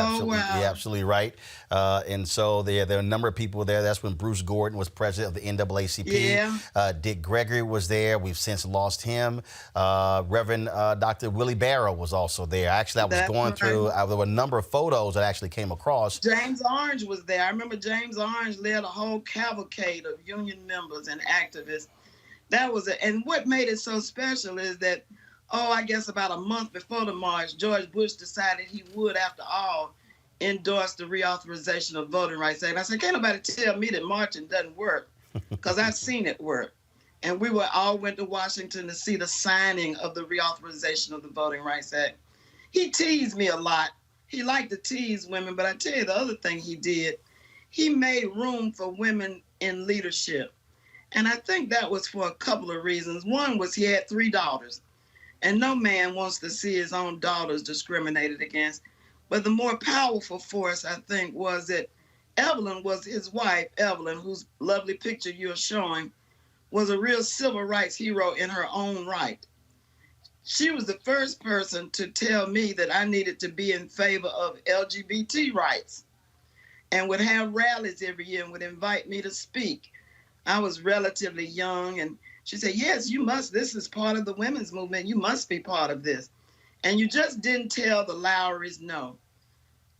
absolutely right. And so there are a number of people there. That's when Bruce Gordon was president of the NAACP. Yeah. Dick Gregory was there. We've since lost him. Reverend Dr. Willie Barrow was also there. Actually, I was going through, there were a number of photos that I actually came across. James Orange was there. I remember James Orange led a whole cavalcade of union members and activists. And what made it so special is that, about a month before the march, George Bush decided he would, after all, endorse the reauthorization of Voting Rights Act. I said, can't nobody tell me that marching doesn't work, because I've seen it work. And we all went to Washington to see the signing of the reauthorization of the Voting Rights Act. He teased me a lot. He liked to tease women, but I tell you the other thing he did, he made room for women in leadership. And I think that was for a couple of reasons. One was he had 3 daughters, and no man wants to see his own daughters discriminated against. But the more powerful force, I think, was that Evelyn was his wife. Evelyn, whose lovely picture you're showing, was a real civil rights hero in her own right. She was the first person to tell me that I needed to be in favor of LGBT rights, and would have rallies every year and would invite me to speak. I was relatively young, and She said, yes, you must. This is part of the women's movement. You must be part of this. And you just didn't tell the Lowerys no.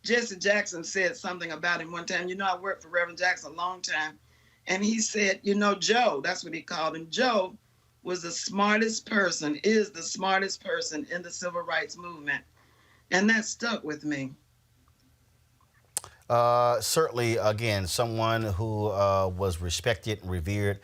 Jesse Jackson said something about him one time. You know, I worked for Reverend Jackson a long time. And he said, you know, Joe, that's what he called him. Joe was the smartest person, is the smartest person in the civil rights movement. And that stuck with me. Certainly, again, someone who was respected and revered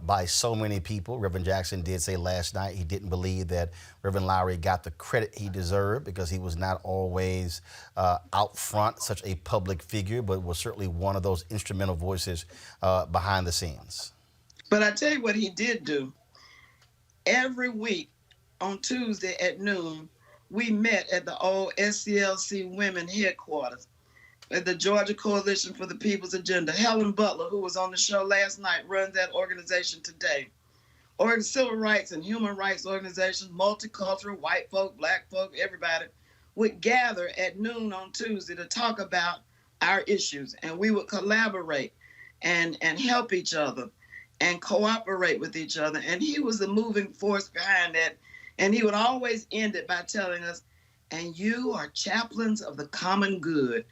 by so many people. Reverend Jackson did say last night he didn't believe that Reverend Lowery got the credit he deserved because he was not always out front, such a public figure, but was certainly one of those instrumental voices behind the scenes. But I tell you what he did do. Every week on Tuesday at noon, we met at the old SCLC Women headquarters at the Georgia Coalition for the People's Agenda. Helen Butler, who was on the show last night, runs that organization today. Or civil rights and human rights organizations, multicultural, white folk, black folk, everybody would gather at noon on Tuesday to talk about our issues. And we would collaborate and help each other and cooperate with each other. And he was the moving force behind that. And he would always end it by telling us, and you are chaplains of the common good.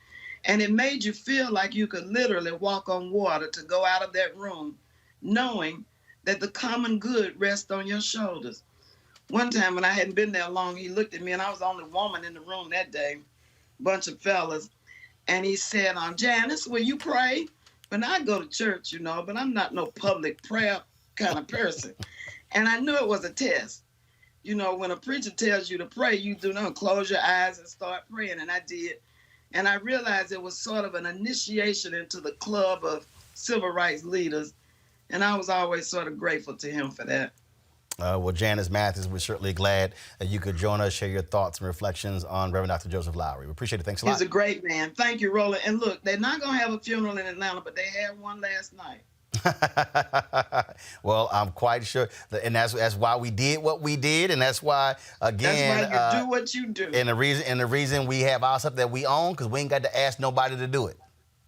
And it made you feel like you could literally walk on water to go out of that room, knowing that the common good rests on your shoulders. One time when I hadn't been there long, he looked at me, and I was the only woman in the room that day, bunch of fellas. And he said, Janice, will you pray? When I go to church, you know, but I'm not no public prayer kind of person. And I knew it was a test. You know, when a preacher tells you to pray, you do not close your eyes and start praying. And I did. And I realized it was sort of an initiation into the club of civil rights leaders. And I was always sort of grateful to him for that. Well, Janice Mathis, we're certainly glad that you could join us, share your thoughts and reflections on Reverend Dr. Joseph Lowery. We appreciate it. Thanks a lot. He's a great man. Thank you, Roland. And look, they're not going to have a funeral in Atlanta, but they had one last night. Well, I'm quite sure, and that's why we did what we did, and that's why, again, that's why you do what you do. And the reason we have our stuff that we own, because we ain't got to ask nobody to do it.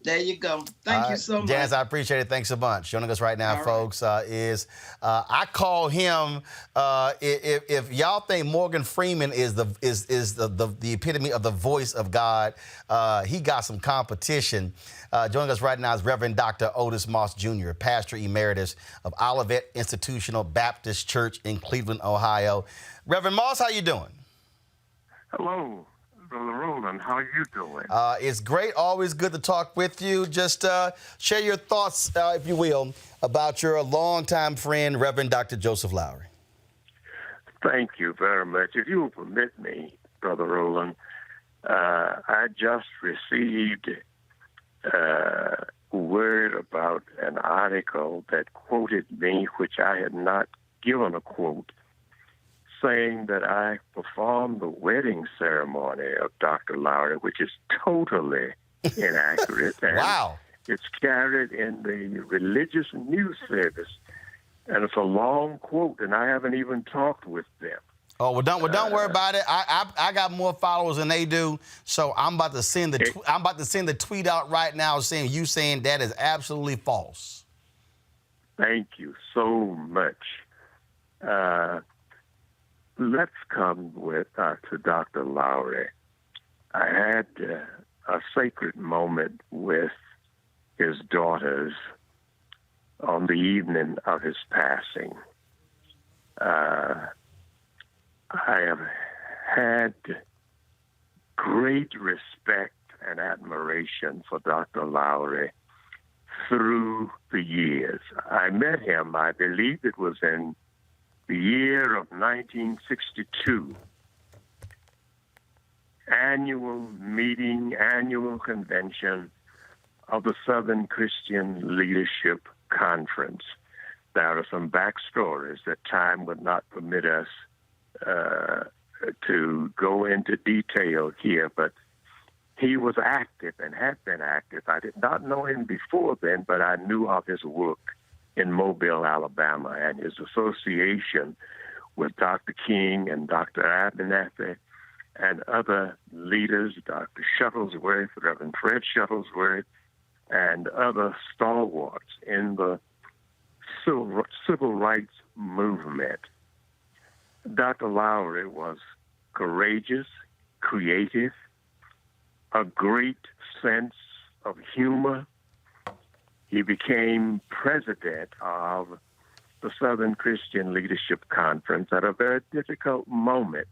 There you go. Thank you so much. Janice, I appreciate it. Thanks a bunch. Joining us right now, folks, is I call him, if y'all think Morgan Freeman is the epitome of the voice of God, he got some competition. Joining us right now is Reverend Dr. Otis Moss Jr., Pastor Emeritus of Olivet Institutional Baptist Church in Cleveland, Ohio. Reverend Moss, how you doing? Hello. Brother Roland, how are you doing? It's great. Always good to talk with you. Just share your thoughts, if you will, about your longtime friend, Reverend Dr. Joseph Lowery. Thank you very much. If you will permit me, Brother Roland, I just received word about an article that quoted me, which I had not given a quote, saying that I performed the wedding ceremony of Dr. Lowery, which is totally inaccurate. And wow. It's carried in the religious news service, and it's a long quote, and I haven't even talked with them. Oh, well, don't worry about it. I got more followers than they do, so I'm about to send the tweet out right now saying that is absolutely false. Thank you so much. Let's come to Dr. Lowery. I had a sacred moment with his daughters on the evening of his passing. I have had great respect and admiration for Dr. Lowery through the years. I met him, I believe it was in the year of 1962, annual convention of the Southern Christian Leadership Conference. There are some backstories that time would not permit us to go into detail here, but he was active and had been active. I did not know him before then, but I knew of his work in Mobile, Alabama, and his association with Dr. King and Dr. Abernathy and other leaders, Dr. Shuttlesworth, Reverend Fred Shuttlesworth, and other stalwarts in the civil rights movement. Dr. Lowery was courageous, creative, a great sense of humor. He became president of the Southern Christian Leadership Conference at a very difficult moment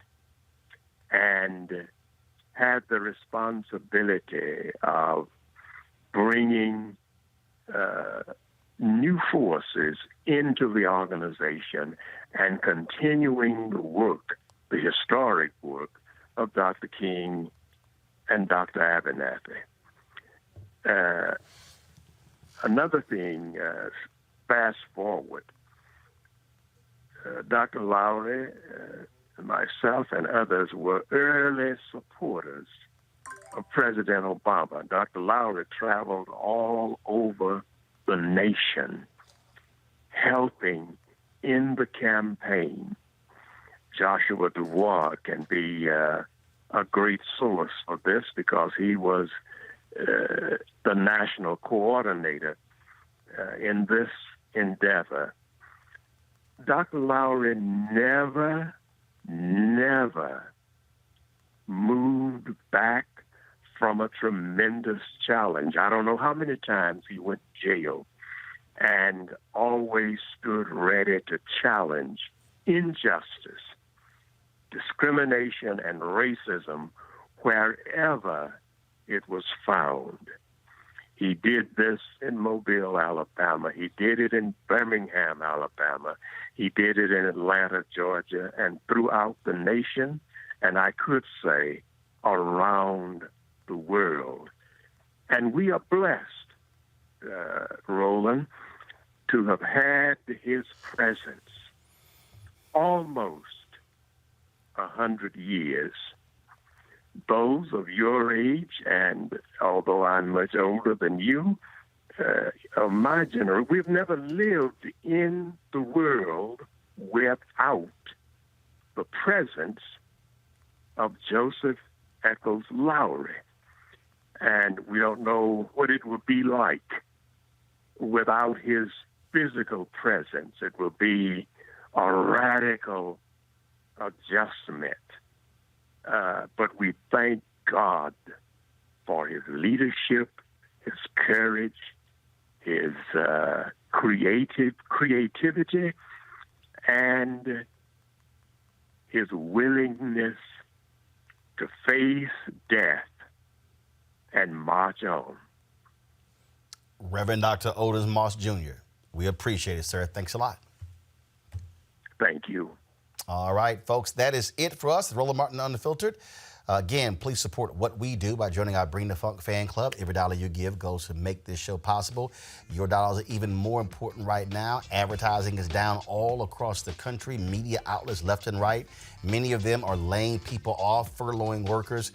and had the responsibility of bringing new forces into the organization and continuing the work, the historic work of Dr. King and Dr. Abernathy. Another thing, fast forward, Dr. Lowery, myself, and others were early supporters of President Obama. Dr. Lowery traveled all over the nation helping in the campaign. Joshua Dubois can be a great source for this because he was the national coordinator in this endeavor. Dr. Lowery never moved back from a tremendous challenge. I don't know how many times he went to jail and always stood ready to challenge injustice, discrimination, and racism wherever it was found. He did this in Mobile, Alabama. He did it in Birmingham, Alabama. He did it in Atlanta, Georgia, and throughout the nation, and I could say around the world. And we are blessed, Roland, to have had his presence almost 100 years. Those of your age, and although I'm much older than you, of my generation, we've never lived in the world without the presence of Joseph Eccles Lowery. And we don't know what it would be like without his physical presence. It will be a radical adjustment. But we thank God for his leadership, his courage, his creativity, and his willingness to face death and march on. Reverend Dr. Otis Moss Jr., we appreciate it, sir. Thanks a lot. Thank you. All right, folks, that is it for us, Roland Martin Unfiltered. Again, please support what we do by joining our Bring the Funk fan club. Every dollar you give goes to make this show possible. Your dollars are even more important right now. Advertising is down all across the country, media outlets left and right. Many of them are laying people off, furloughing workers.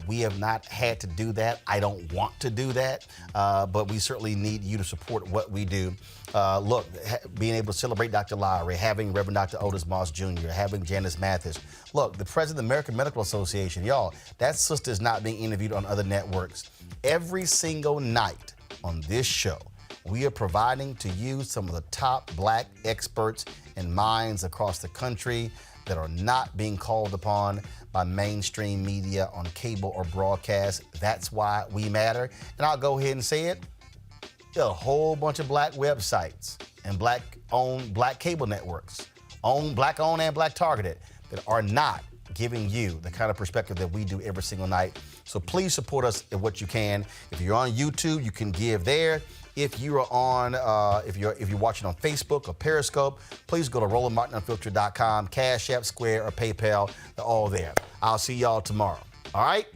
We have not had to do that. I don't want to do that, but we certainly need you to support what we do. Look, being able to celebrate Dr. Lowery, having Reverend Dr. Otis Moss Jr., having Janice Mathis. Look, the president of the American Medical Association, y'all, that sister is not being interviewed on other networks. Every single night on this show, we are providing to you some of the top black experts and minds across the country that are not being called upon by mainstream media on cable or broadcast. That's why we matter. And I'll go ahead and say it. There are a whole bunch of black websites and black-owned, black cable networks, black-owned and black-targeted, that are not giving you the kind of perspective that we do every single night. So please support us at what you can. If you're on YouTube, you can give there. If you are on, if you're watching on Facebook or Periscope, please go to RolandMartinUnfiltered.com, Cash App, Square, or PayPal. They're all there. I'll see y'all tomorrow. All right?